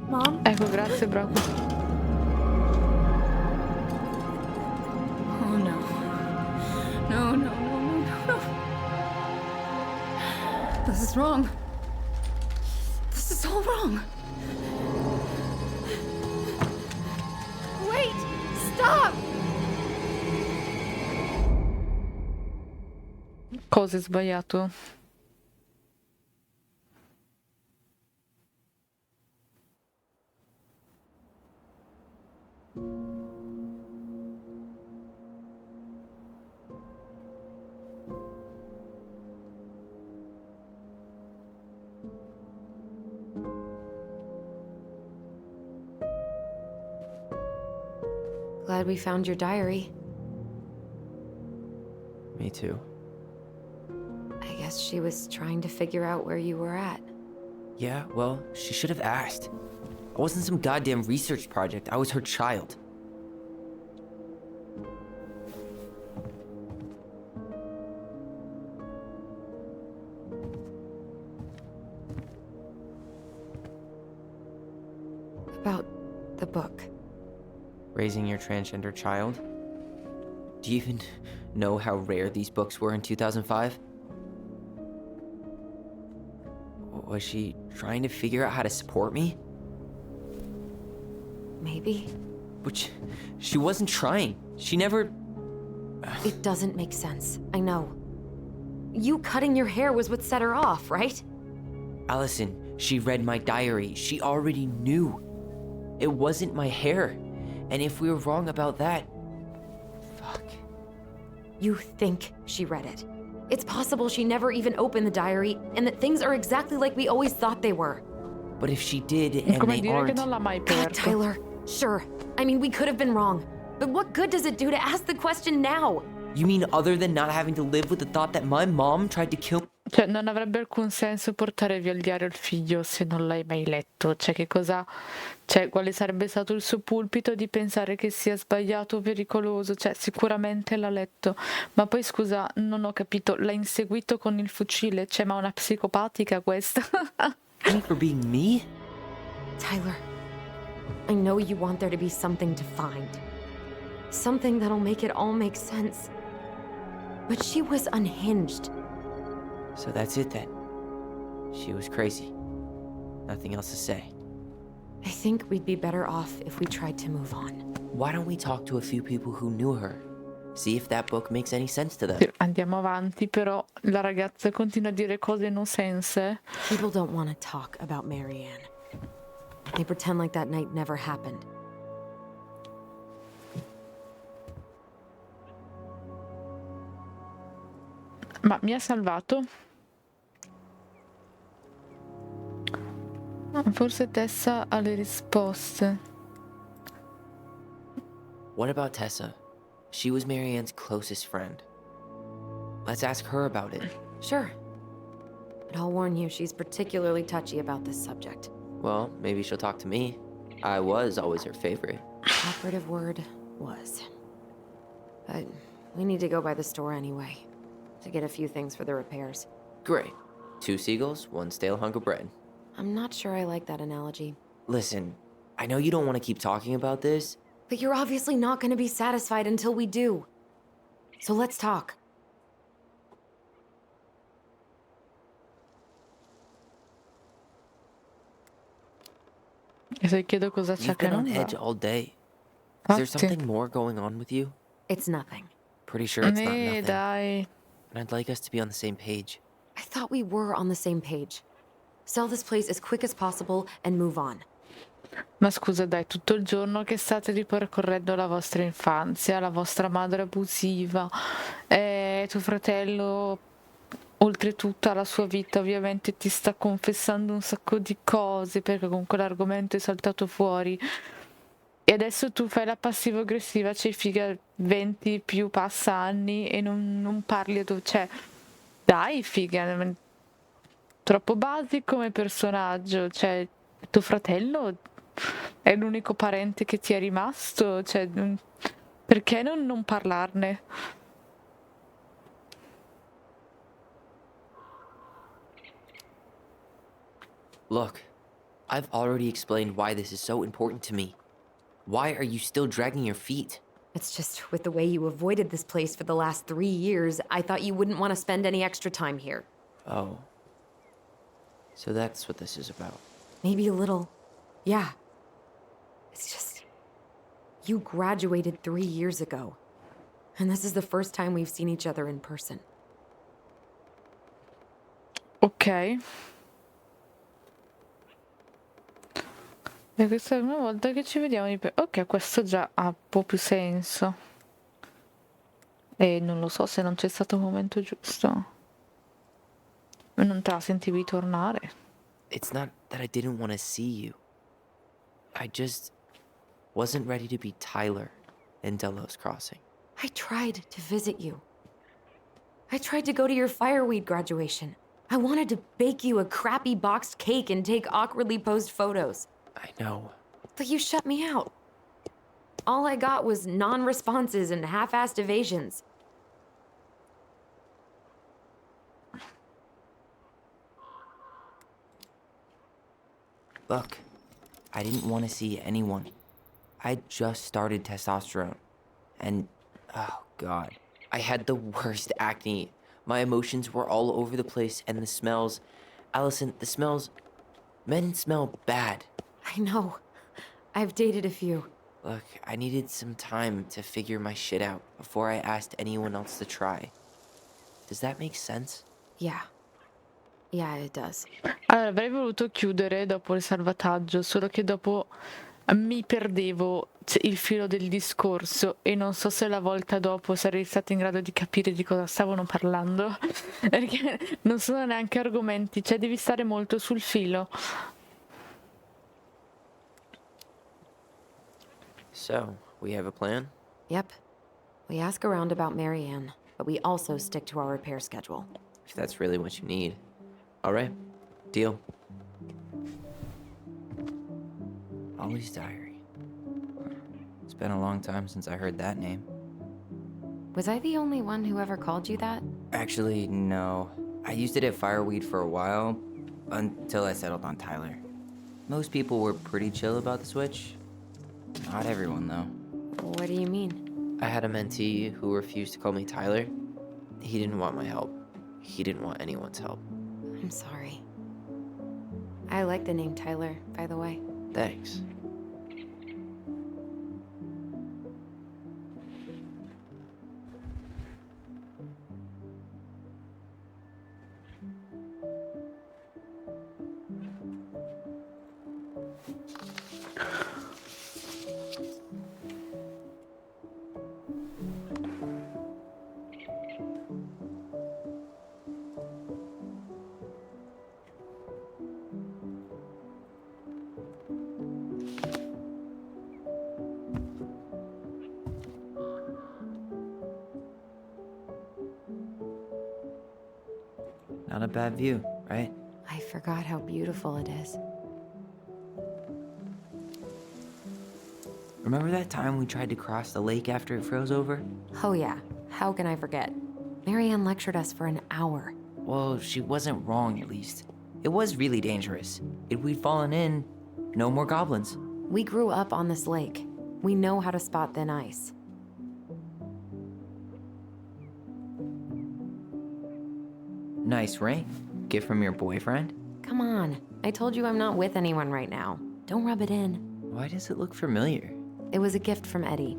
Mom? Ecco, grazie, bravo. Oh no. No, no, no, no, no. This is wrong. This is all wrong. Wait! Stop! Cosa è sbagliato? Glad we found your diary. Me too. I guess she was trying to figure out where you were at. Yeah, well, she should have asked. I wasn't some goddamn research project. I was her child. About the book. Raising your transgender child? Do you even know how rare these books were in 2005? Was she trying to figure out how to support me? Maybe. But she wasn't trying. She never... It doesn't make sense. I know. You cutting your hair was what set her off, right? Allison, she read my diary. She already knew. It wasn't my hair. And if we were wrong about that... Fuck. You think she read it. It's possible she never even opened the diary, and that things are exactly like we always thought they were. But if she did, and Come they dire che aren't... non l'ha mai God, aperto. Tyler. Sure. I mean, we could have been wrong. But what good does it do to ask the question now? You mean other than not having to live with the thought that my mom tried to kill... Cioè, non avrebbe alcun senso portare via il diario al figlio se non l'hai mai letto. Cioè, che cosa... Cioè, quale sarebbe stato il suo pulpito di pensare che sia sbagliato o pericoloso? Cioè, sicuramente l'ha letto. Ma poi, scusa, non ho capito, l'ha inseguito con il fucile? Cioè, ma è una psicopatica questa? Me for being me? Tyler, I know you want there to be something to find. Something that'll make it all make sense. But she was unhinged. So that's it then. She was crazy. Nothing else to say. I think we'd be better off if we tried to move on. Why don't we talk to a few people who knew her? See if that book makes any sense to them. Andiamo avanti, però la ragazza continua a dire cose non sense. People don't want to talk about Marianne. They pretend like that night never happened. Ma mi ha salvato? Forse Tessa ha le risposte. What about Tessa? She was Marianne's closest friend. Let's ask her about it. Sure. But I'll warn you, she's particularly touchy about this subject. Well, maybe she'll talk to me. I was always her favorite. Operative word was. But we need to go by the store anyway, to get a few things for the repairs. Great. 2 seagulls, 1 stale hunk of bread. I'm not sure I like that analogy. Listen, I know you don't want to keep talking about this. But you're obviously not going to be satisfied until we do. So let's talk. E se chiedo cosa c'è You've che been on non edge va. all day. Is there Infatti. something more going on with you? It's nothing. Pretty sure it's not nothing. Dai. And I'd like us to be on the same page. I thought we were on the same page. Sell this place as quick as possible and move on. Ma scusa, dai, tutto il giorno che state ripercorrendo la vostra infanzia, la vostra madre abusiva, tuo fratello, oltretutto alla sua vita, ovviamente ti sta confessando un sacco di cose perché comunque l'argomento è saltato fuori. E adesso tu fai la passivo-aggressiva, c'hai figa 20 più passa anni e non parli, cioè, dai figa, troppo basico come personaggio, cioè, tuo fratello è l'unico parente che ti è rimasto, cioè, perché non parlarne? Look, I've already explained why this is so important to me. Why are you still dragging your feet? It's just with the way you avoided this place for the last 3 years, I thought you wouldn't want to spend any extra time here. Oh. So that's what this is about. Maybe a little. Yeah. It's just... You graduated 3 years ago. And this is the first time we've seen each other in person. Ok. E questa è una volta che ci vediamo di ok, questo già ha un po' più senso. E non lo so se non c'è stato un momento giusto. Non te la sentivi tornare. It's not that I didn't want to see you. I just wasn't ready to be Tyler in Delos Crossing. I tried to visit you. I tried to go to your fireweed graduation. I wanted to bake you a crappy boxed cake and take awkwardly posed photos. I know. But you shut me out. All I got was non-responses and half-assed evasions. Look, I didn't want to see anyone. I just started testosterone. And, oh god, I had the worst acne. My emotions were all over the place and the smells. Allison, the smells... Men smell bad. I know. I've dated a few. Look, I needed some time to figure my shit out before I asked anyone else to try. Does that make sense? Yeah. Yeah, it does. Allora, avrei voluto chiudere dopo il salvataggio, solo che dopo mi perdevo il filo del discorso e non so se la volta dopo sarei stata in grado di capire di cosa stavano parlando, perché non sono neanche argomenti, cioè devi stare molto sul filo. So, we have a plan? Yep. We ask around about Marianne, but we also stick to our repair schedule. If that's really what you need. Alright, deal. Ollie's diary. It's been a long time since I heard that name. Was I the only one who ever called you that? Actually, no. I used it at Fireweed for a while, until I settled on Tyler. Most people were pretty chill about the switch. Not everyone, though. What do you mean? I had a mentee who refused to call me Tyler. He didn't want my help. He didn't want anyone's help. I'm sorry. I like the name Tyler, by the way. Thanks. Not a bad view, right? I forgot how beautiful it is. Remember that time we tried to cross the lake after it froze over? Oh yeah, how can I forget? Marianne lectured us for an hour. Well, she wasn't wrong, at least. It was really dangerous. If we'd fallen in, no more goblins. We grew up on this lake. We know how to spot thin ice. Nice ring. Gift from your boyfriend? Come on, I told you I'm not with anyone right now. Don't rub it in. Why does it look familiar? It was a gift from Eddie.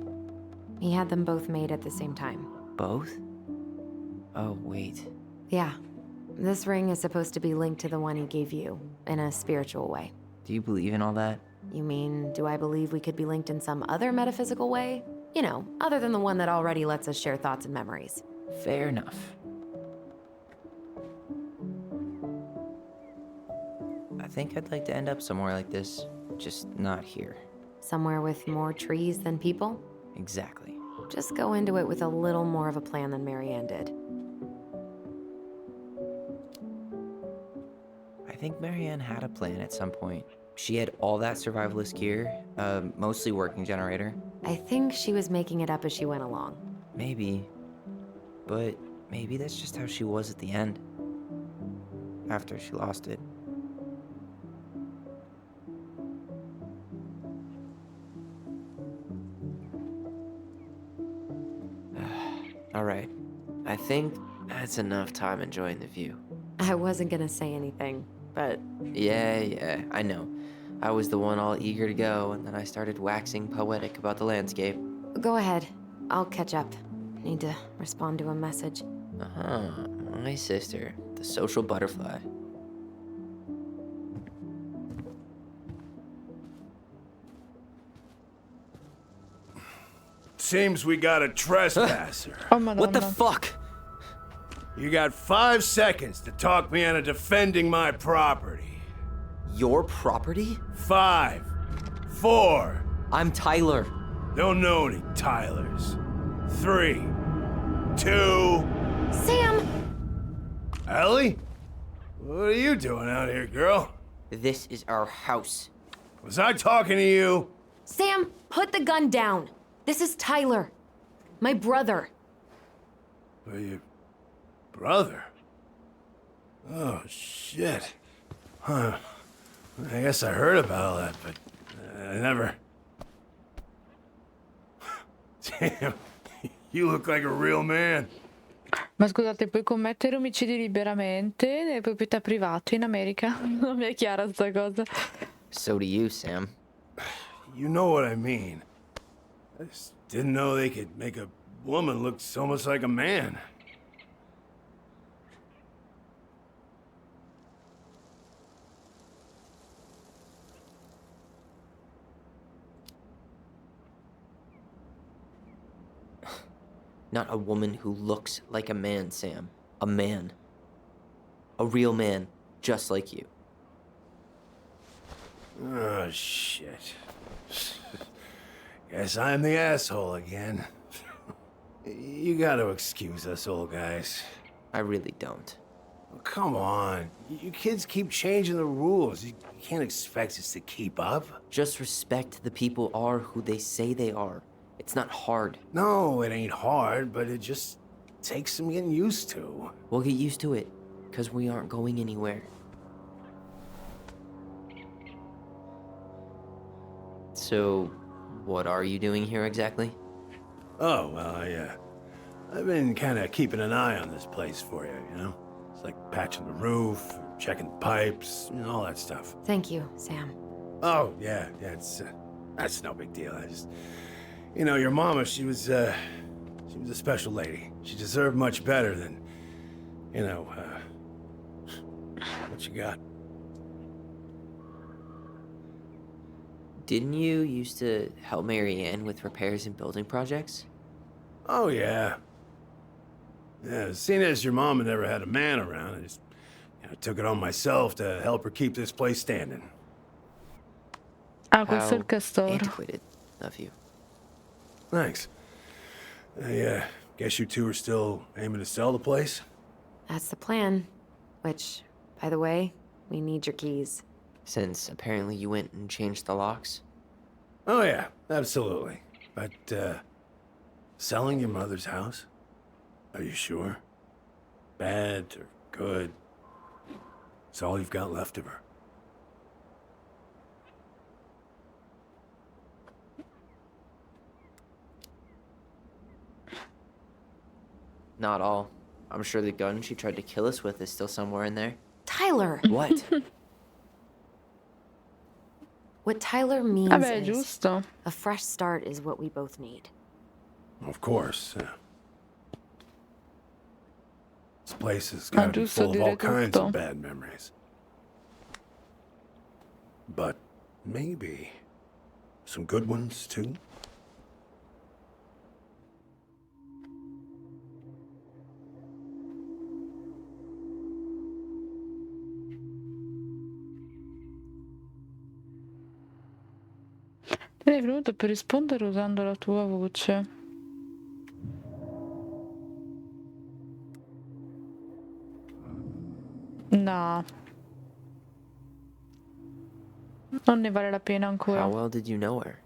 He had them both made at the same time. Both? Oh, wait. Yeah. This ring is supposed to be linked to the one he gave you, in a spiritual way. Do you believe in all that? You mean, do I believe we could be linked in some other metaphysical way? You know, other than the one that already lets us share thoughts and memories. Fair enough. I think I'd like to end up somewhere like this, just not here. Somewhere with more trees than people? Exactly. Just go into it with a little more of a plan than Marianne did. I think Marianne had a plan at some point. She had all that survivalist gear, mostly working generator. I think she was making it up as she went along. Maybe. But maybe that's just how she was at the end. After she lost it. All right. I think that's enough time enjoying the view. I wasn't gonna say anything, but... Yeah, I know. I was the one all eager to go, and then I started waxing poetic about the landscape. Go ahead. I'll catch up. Need to respond to a message. Uh-huh. My sister, the social butterfly. Seems we got a trespasser. Oh, Madonna. What the fuck? You got 5 seconds to talk me into defending my property. Your property? 5, 4. I'm Tyler. Don't know any Tylers. 3, 2. Sam! Ellie? What are you doing out here, girl? This is our house. Was I talking to you? Sam, put the gun down. This is Tyler. My brother. Well, your brother? Oh, shit. Huh. I guess I heard about all that, but I never... Damn, you look like a real man. Ma scusate, puoi commettere omicidi liberamente nelle proprietà private in America? Non mi è chiara sta cosa. So do you, Sam. You know what I mean. I just didn't know they could make a woman look so much like a man. Not a woman who looks like a man, Sam. A man. A real man, just like you. Oh, shit. Guess I'm the asshole again. You gotta excuse us old guys. I really don't. Come on. You kids keep changing the rules. You can't expect us to keep up. Just respect the people are who they say they are. It's not hard. No, it ain't hard, but it just takes some getting used to. We'll get used to it, because we aren't going anywhere. So, what are you doing here exactly? Oh, well, I've been kind of keeping an eye on this place for you, you know? It's like patching the roof, checking pipes, you know, all that stuff. Thank you, Sam. Oh, yeah, that's no big deal. I just, you know, your mama, she was a special lady. She deserved much better than, you know, what you got. Didn't you used to help Marianne with repairs and building projects? Oh, yeah. Yeah, seeing as your mama never had a man around, I just took it on myself to help her keep this place standing. Ah, questo è il How castoro. antiquated of you. Thanks. Guess you two are still aiming to sell the place? That's the plan. Which, by the way, we need your keys. Since apparently you went and changed the locks. Oh yeah, absolutely. But, selling your mother's house? Are you sure? Bad or good? It's all you've got left of her. Not all. I'm sure the gun she tried to kill us with is still somewhere in there. Tyler! What? What Tyler means Vabbè, is giusto. a fresh start is what we both need. Of course. This place has got to be giusto full of all dire kinds tutto. of bad memories. But maybe some good ones too. Te sei venuto per rispondere usando la tua voce. No. Non ne vale la pena ancora. How well did you know her?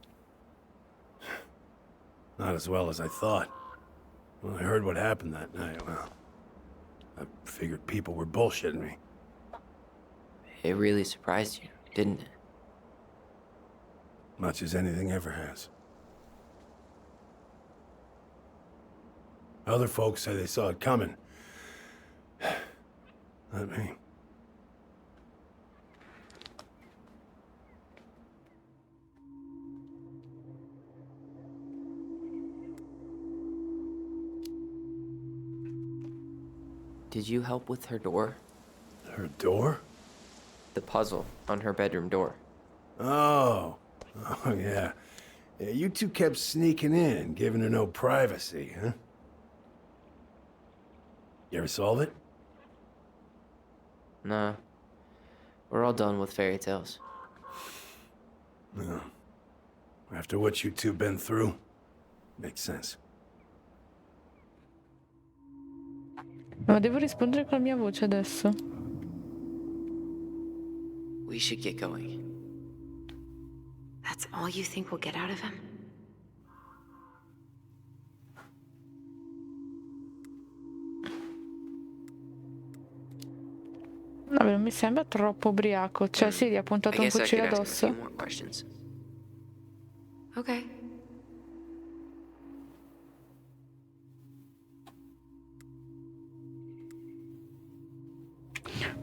Not as well as I thought. When I heard what happened that night, well, I figured people were bullshitting me. It really surprised you, didn't it? Much as anything ever has. Other folks say they saw it coming. Not me. Did you help with her door? Her door? The puzzle on her bedroom door. Oh. Oh, yeah. Yeah, you two kept sneaking in, giving her no privacy, huh? You ever solve it? Nah. We're all done with fairy tales. No. After what you two been through, makes sense. Ma devo rispondere con la mia voce adesso. We should get going. That's all you think we'll get out of him? Vabbè, non mi sembra troppo ubriaco. Cioè, sì, gli ha I puntato un guess I fucile could ask him a addosso. few more questions. Okay.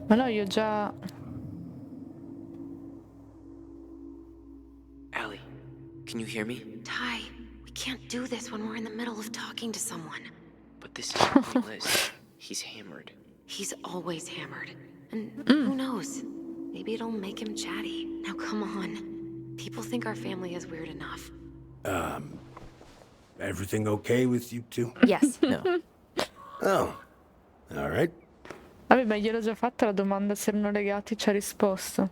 Ma no, io già... Allie, can you hear me? Ty, we can't do this when we're in the middle of talking to someone. But this is pointless. He's hammered. He's always hammered. And who knows? Maybe it'll make him chatty. Now come on. People think our family is weird enough. Everything okay with you two? Yes. No. Oh. All right. Vabbè, ma gliel'ho già fatta la domanda se erano legati, ci ha risposto.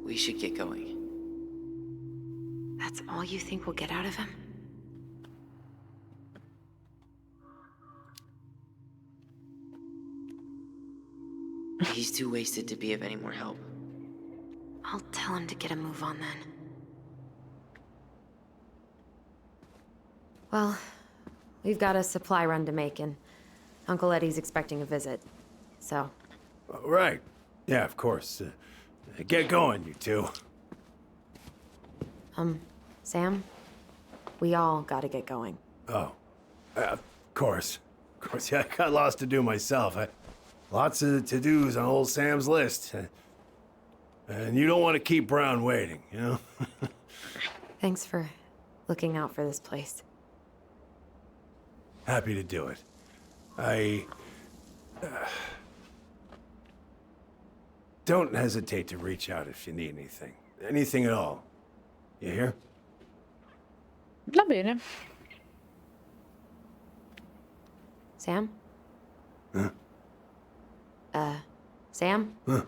We should get going. That's all you think we'll get out of him? He's too wasted to be of any more help. I'll tell him to get a move on then. Well, we've got a supply run to make, and Uncle Eddie's expecting a visit. So, Right. Yeah, of course. Get going, you two. Sam, we all gotta get going. Oh. Of course. Of course, yeah, I got lots to do myself. Lots of to-dos on old Sam's list. And you don't want to keep Brown waiting, you know? Thanks for looking out for this place. Happy to do it. Don't hesitate to reach out if you need anything. Anything at all. You hear? Va bene. Sam? Huh? Sam? Huh?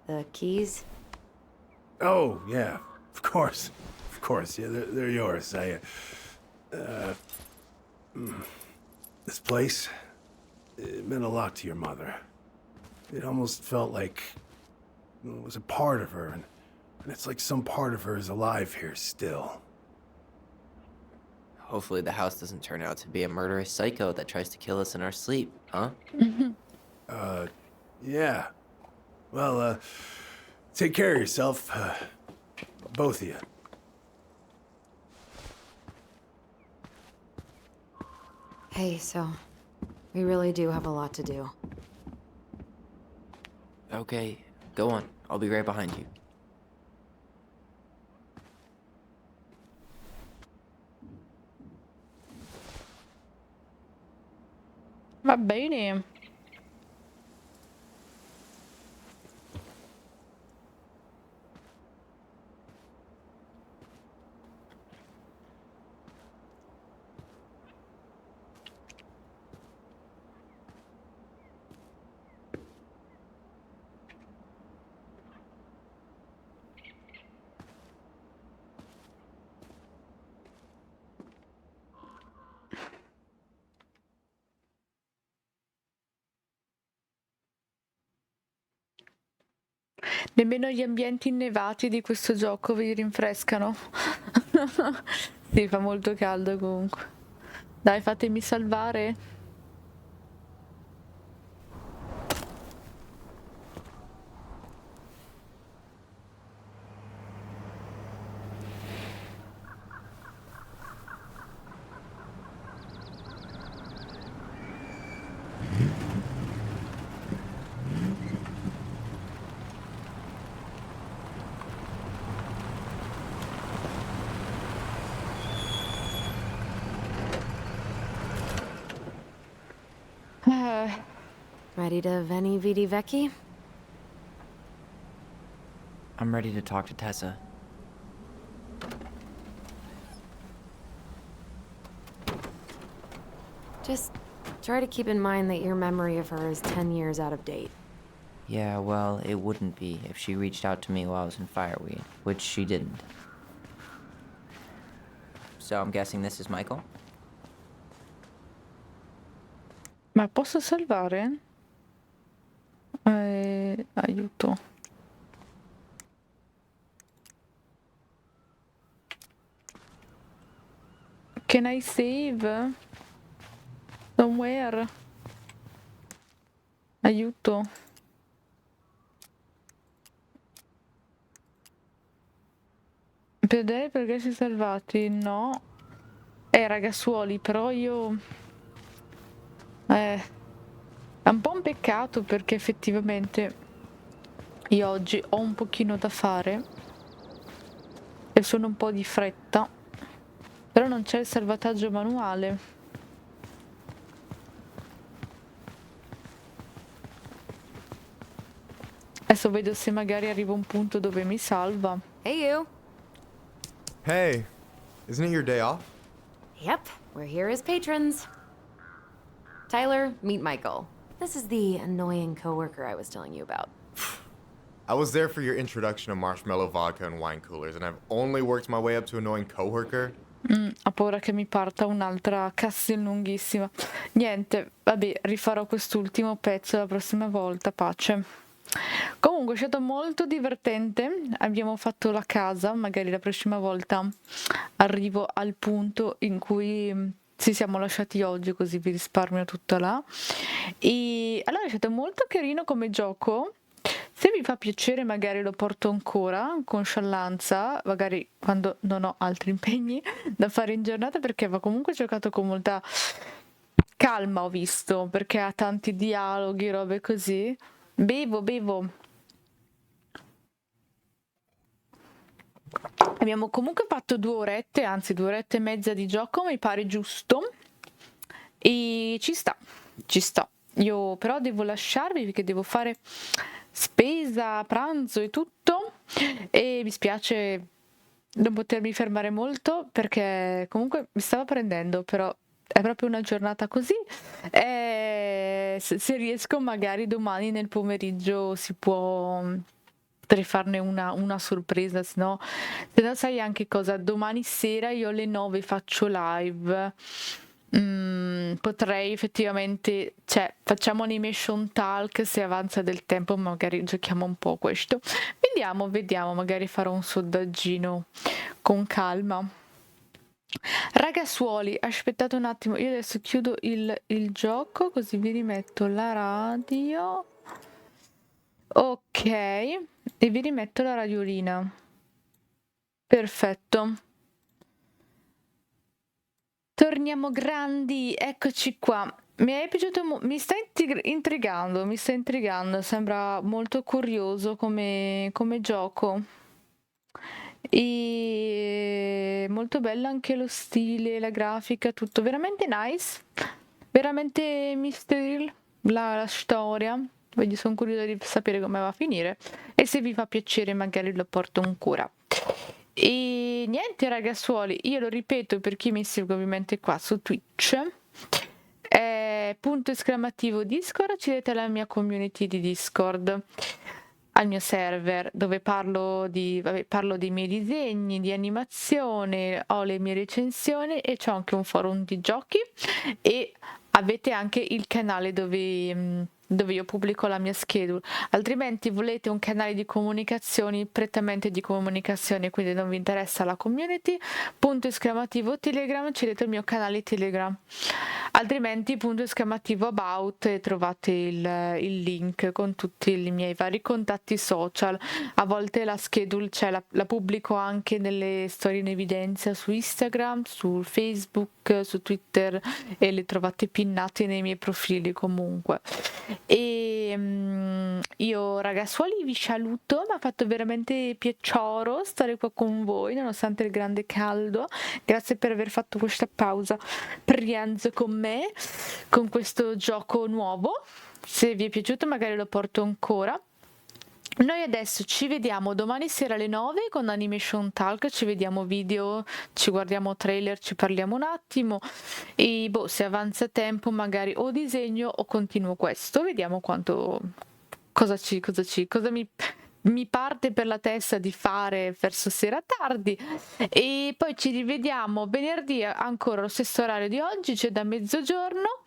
The keys? Oh, yeah. Of course. Of course. Yeah, they're yours. This place, it meant a lot to your mother. It almost felt like it was a part of her, and it's like some part of her is alive here still. Hopefully the house doesn't turn out to be a murderous psycho that tries to kill us in our sleep, huh? Yeah. Well, take care of yourself, both of you. Hey, so we really do have a lot to do. Okay, go on. I'll be right behind you. Va bene. Nemmeno gli ambienti innevati di questo gioco vi rinfrescano. Sì, fa molto caldo comunque. Dai, fatemi salvare. Ready to veni vidi vecchi? I'm ready to talk to Tessa. Just try to keep in mind that your memory of her is 10 years out of date. Yeah, well, it wouldn't be if she reached out to me while I was in Fireweed, which she didn't. So I'm guessing this is Michael? Ma posso salvare? Aiuto. Can I save? Somewhere? Aiuto. Per dei progressi salvati? No. Ragazzuoli, però io... È un po' un peccato perché effettivamente io oggi ho un pochino da fare e sono un po' di fretta, però non c'è il salvataggio manuale. Adesso vedo se magari arrivo a un punto dove mi salva. Hey, you. Hey, isn't it your day off? Yep, we're here as patrons. Tyler, meet Michael. This is the annoying coworker I was telling you about. I was there for your introduction to marshmallow vodka and wine coolers, and I've only worked my way up to annoying coworker. Ho paura che mi parta un'altra cutscene lunghissima. Niente, vabbè, rifarò quest'ultimo pezzo la prossima volta, pace. Comunque è stato molto divertente, abbiamo fatto la casa, magari la prossima volta arrivo al punto in cui ci siamo lasciati oggi, così vi risparmio tutta là. E allora è stato molto carino come gioco. Se vi fa piacere magari lo porto ancora con sciallanza, magari quando non ho altri impegni da fare in giornata, perché va comunque giocato con molta calma, ho visto, perché ha tanti dialoghi, robe così. Bevo. Abbiamo comunque fatto 2 orette, anzi 2 orette e mezza di gioco, mi pare giusto. E ci sta. Io però devo lasciarvi perché devo fare spesa, pranzo e tutto. E mi spiace non potermi fermare molto perché comunque mi stava prendendo, però è proprio una giornata così. E se riesco magari domani nel pomeriggio si può... Potrei farne una sorpresa, se no sai anche cosa, domani sera io alle 9 faccio live Potrei effettivamente, cioè, facciamo animation talk, se avanza del tempo magari giochiamo un po' questo. Vediamo, magari farò un sondaggino con calma. Ragazzuoli, aspettate un attimo, io adesso chiudo il gioco così vi rimetto la radio. Ok, e vi rimetto la radiolina. Perfetto. Torniamo grandi, eccoci qua. Mi è piaciuto, mi sta intrigando, sembra molto curioso come gioco. E molto bello anche lo stile, la grafica, tutto veramente nice, veramente mystery, la storia. Voglio, sono curiosa di sapere come va a finire e se vi fa piacere magari lo porto ancora. E niente ragazzuoli, io lo ripeto per chi mi segue ovviamente qua su Twitch, punto esclamativo Discord, accedete alla mia community di Discord, al mio server dove parlo dei miei disegni, di animazione, ho le mie recensioni e c'ho anche un forum di giochi e avete anche il canale dove io pubblico la mia schedule. Altrimenti volete un canale di comunicazioni, prettamente di comunicazione, quindi non vi interessa la community, punto esclamativo Telegram, accedete al mio canale Telegram. Altrimenti punto esclamativo about e trovate il link con tutti i miei vari contatti social. A volte la schedule, cioè la pubblico anche nelle storie in evidenza su Instagram, su Facebook, su Twitter e le trovate pinnate nei miei profili comunque. E io ragazzuoli vi saluto, mi ha fatto veramente piacere stare qua con voi nonostante il grande caldo. Grazie per aver fatto questa pausa pranzo con me, con questo gioco nuovo. Se vi è piaciuto magari lo porto ancora. Noi adesso ci vediamo domani sera alle 9 con Animation Talk, ci vediamo video, ci guardiamo trailer, ci parliamo un attimo e boh, se avanza tempo magari o disegno o continuo questo, vediamo cosa mi parte per la testa di fare verso sera tardi e poi ci rivediamo venerdì ancora allo stesso orario di oggi, cioè da mezzogiorno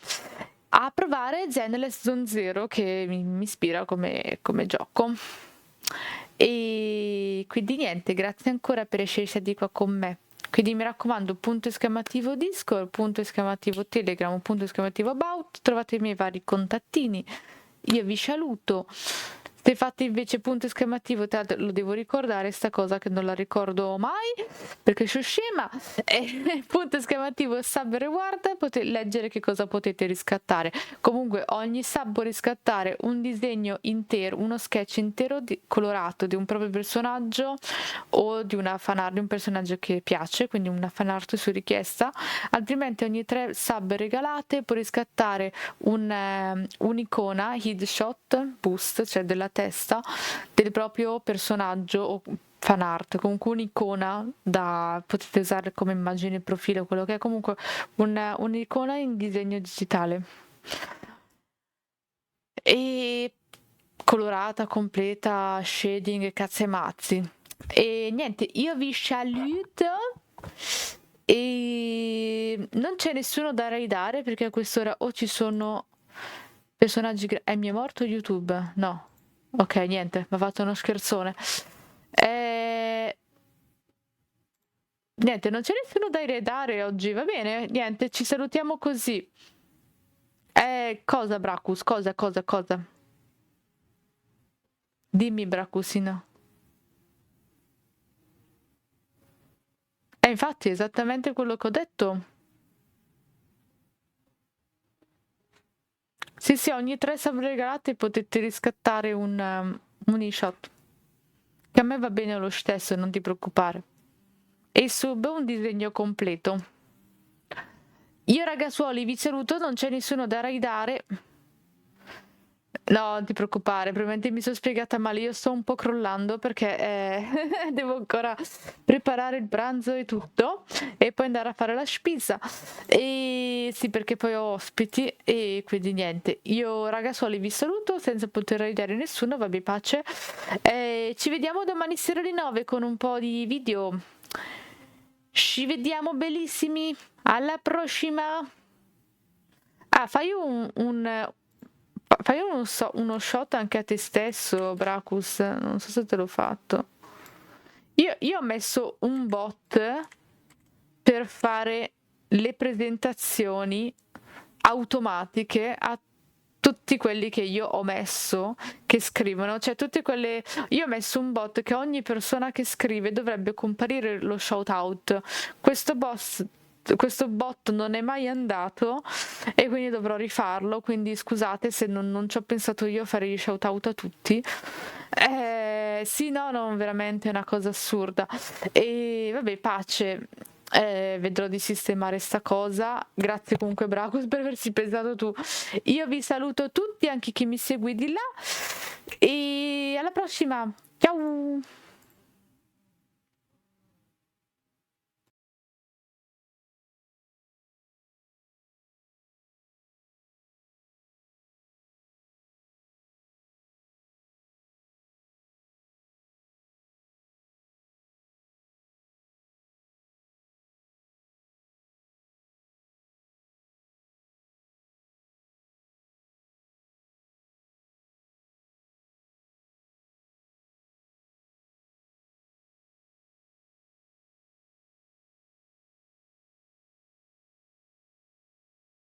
a provare Zenless Zone Zero che mi ispira come gioco. E quindi niente, grazie ancora per essere stati qua con me. Quindi mi raccomando, punto esclamativo Discord, punto esclamativo Telegram, punto esclamativo About, trovate i miei vari contattini. Io vi saluto. Se fate invece punto esclamativo, lo devo ricordare, sta cosa che non la ricordo mai, perché sono scema, punto esclamativo sub reward, potete leggere che cosa potete riscattare. Comunque ogni sub può riscattare un disegno intero, uno sketch intero colorato di un proprio personaggio o di una fanart di un personaggio che piace, quindi una fanart su richiesta, altrimenti ogni 3 sub regalate può riscattare un'icona headshot boost, cioè della testa del proprio personaggio o fan art, comunque un'icona da potete usare come immagine profilo, quello che è comunque un'icona in disegno digitale e colorata, completa, shading, cazzi e mazzi. E niente, io vi saluto e non c'è nessuno da raidare perché a quest'ora o ci sono personaggi mi è morto YouTube? No. Ok, niente, mi ha fatto uno scherzone. Niente, non c'è nessuno da raidare oggi, va bene? Niente, ci salutiamo così. Cosa Bracus? Cosa? Dimmi Bracusino. Infatti, è esattamente quello che ho detto. Sì, ogni 3 sub regalate potete riscattare un e-shot. Che a me va bene lo stesso, non ti preoccupare. E il sub è un disegno completo. Io ragazzuoli vi saluto, non c'è nessuno da raidare. No, non ti preoccupare, probabilmente mi sono spiegata male, io sto un po' crollando perché devo ancora preparare il pranzo e tutto e poi andare a fare la spesa e sì, perché poi ho ospiti e quindi niente, io ragazzuoli vi saluto senza poter aiutare nessuno, vabbè pace, ci vediamo domani sera alle 9 con un po' di video, ci vediamo bellissimi, alla prossima! Fai fai uno shot anche a te stesso, Bracus. Non so se te l'ho fatto. Io ho messo un bot per fare le presentazioni automatiche a tutti quelli che io ho messo che scrivono, cioè tutte quelle. Io ho messo un bot che ogni persona che scrive dovrebbe comparire lo shout out. Questo bot non è mai andato e quindi dovrò rifarlo, quindi scusate se non ci ho pensato io a fare gli shout out a tutti. Sì, no, non veramente è una cosa assurda. E vabbè, pace. Vedrò di sistemare sta cosa. Grazie comunque Bracus per aversi pensato tu. Io vi saluto tutti, anche chi mi segue di là, e alla prossima. Ciao.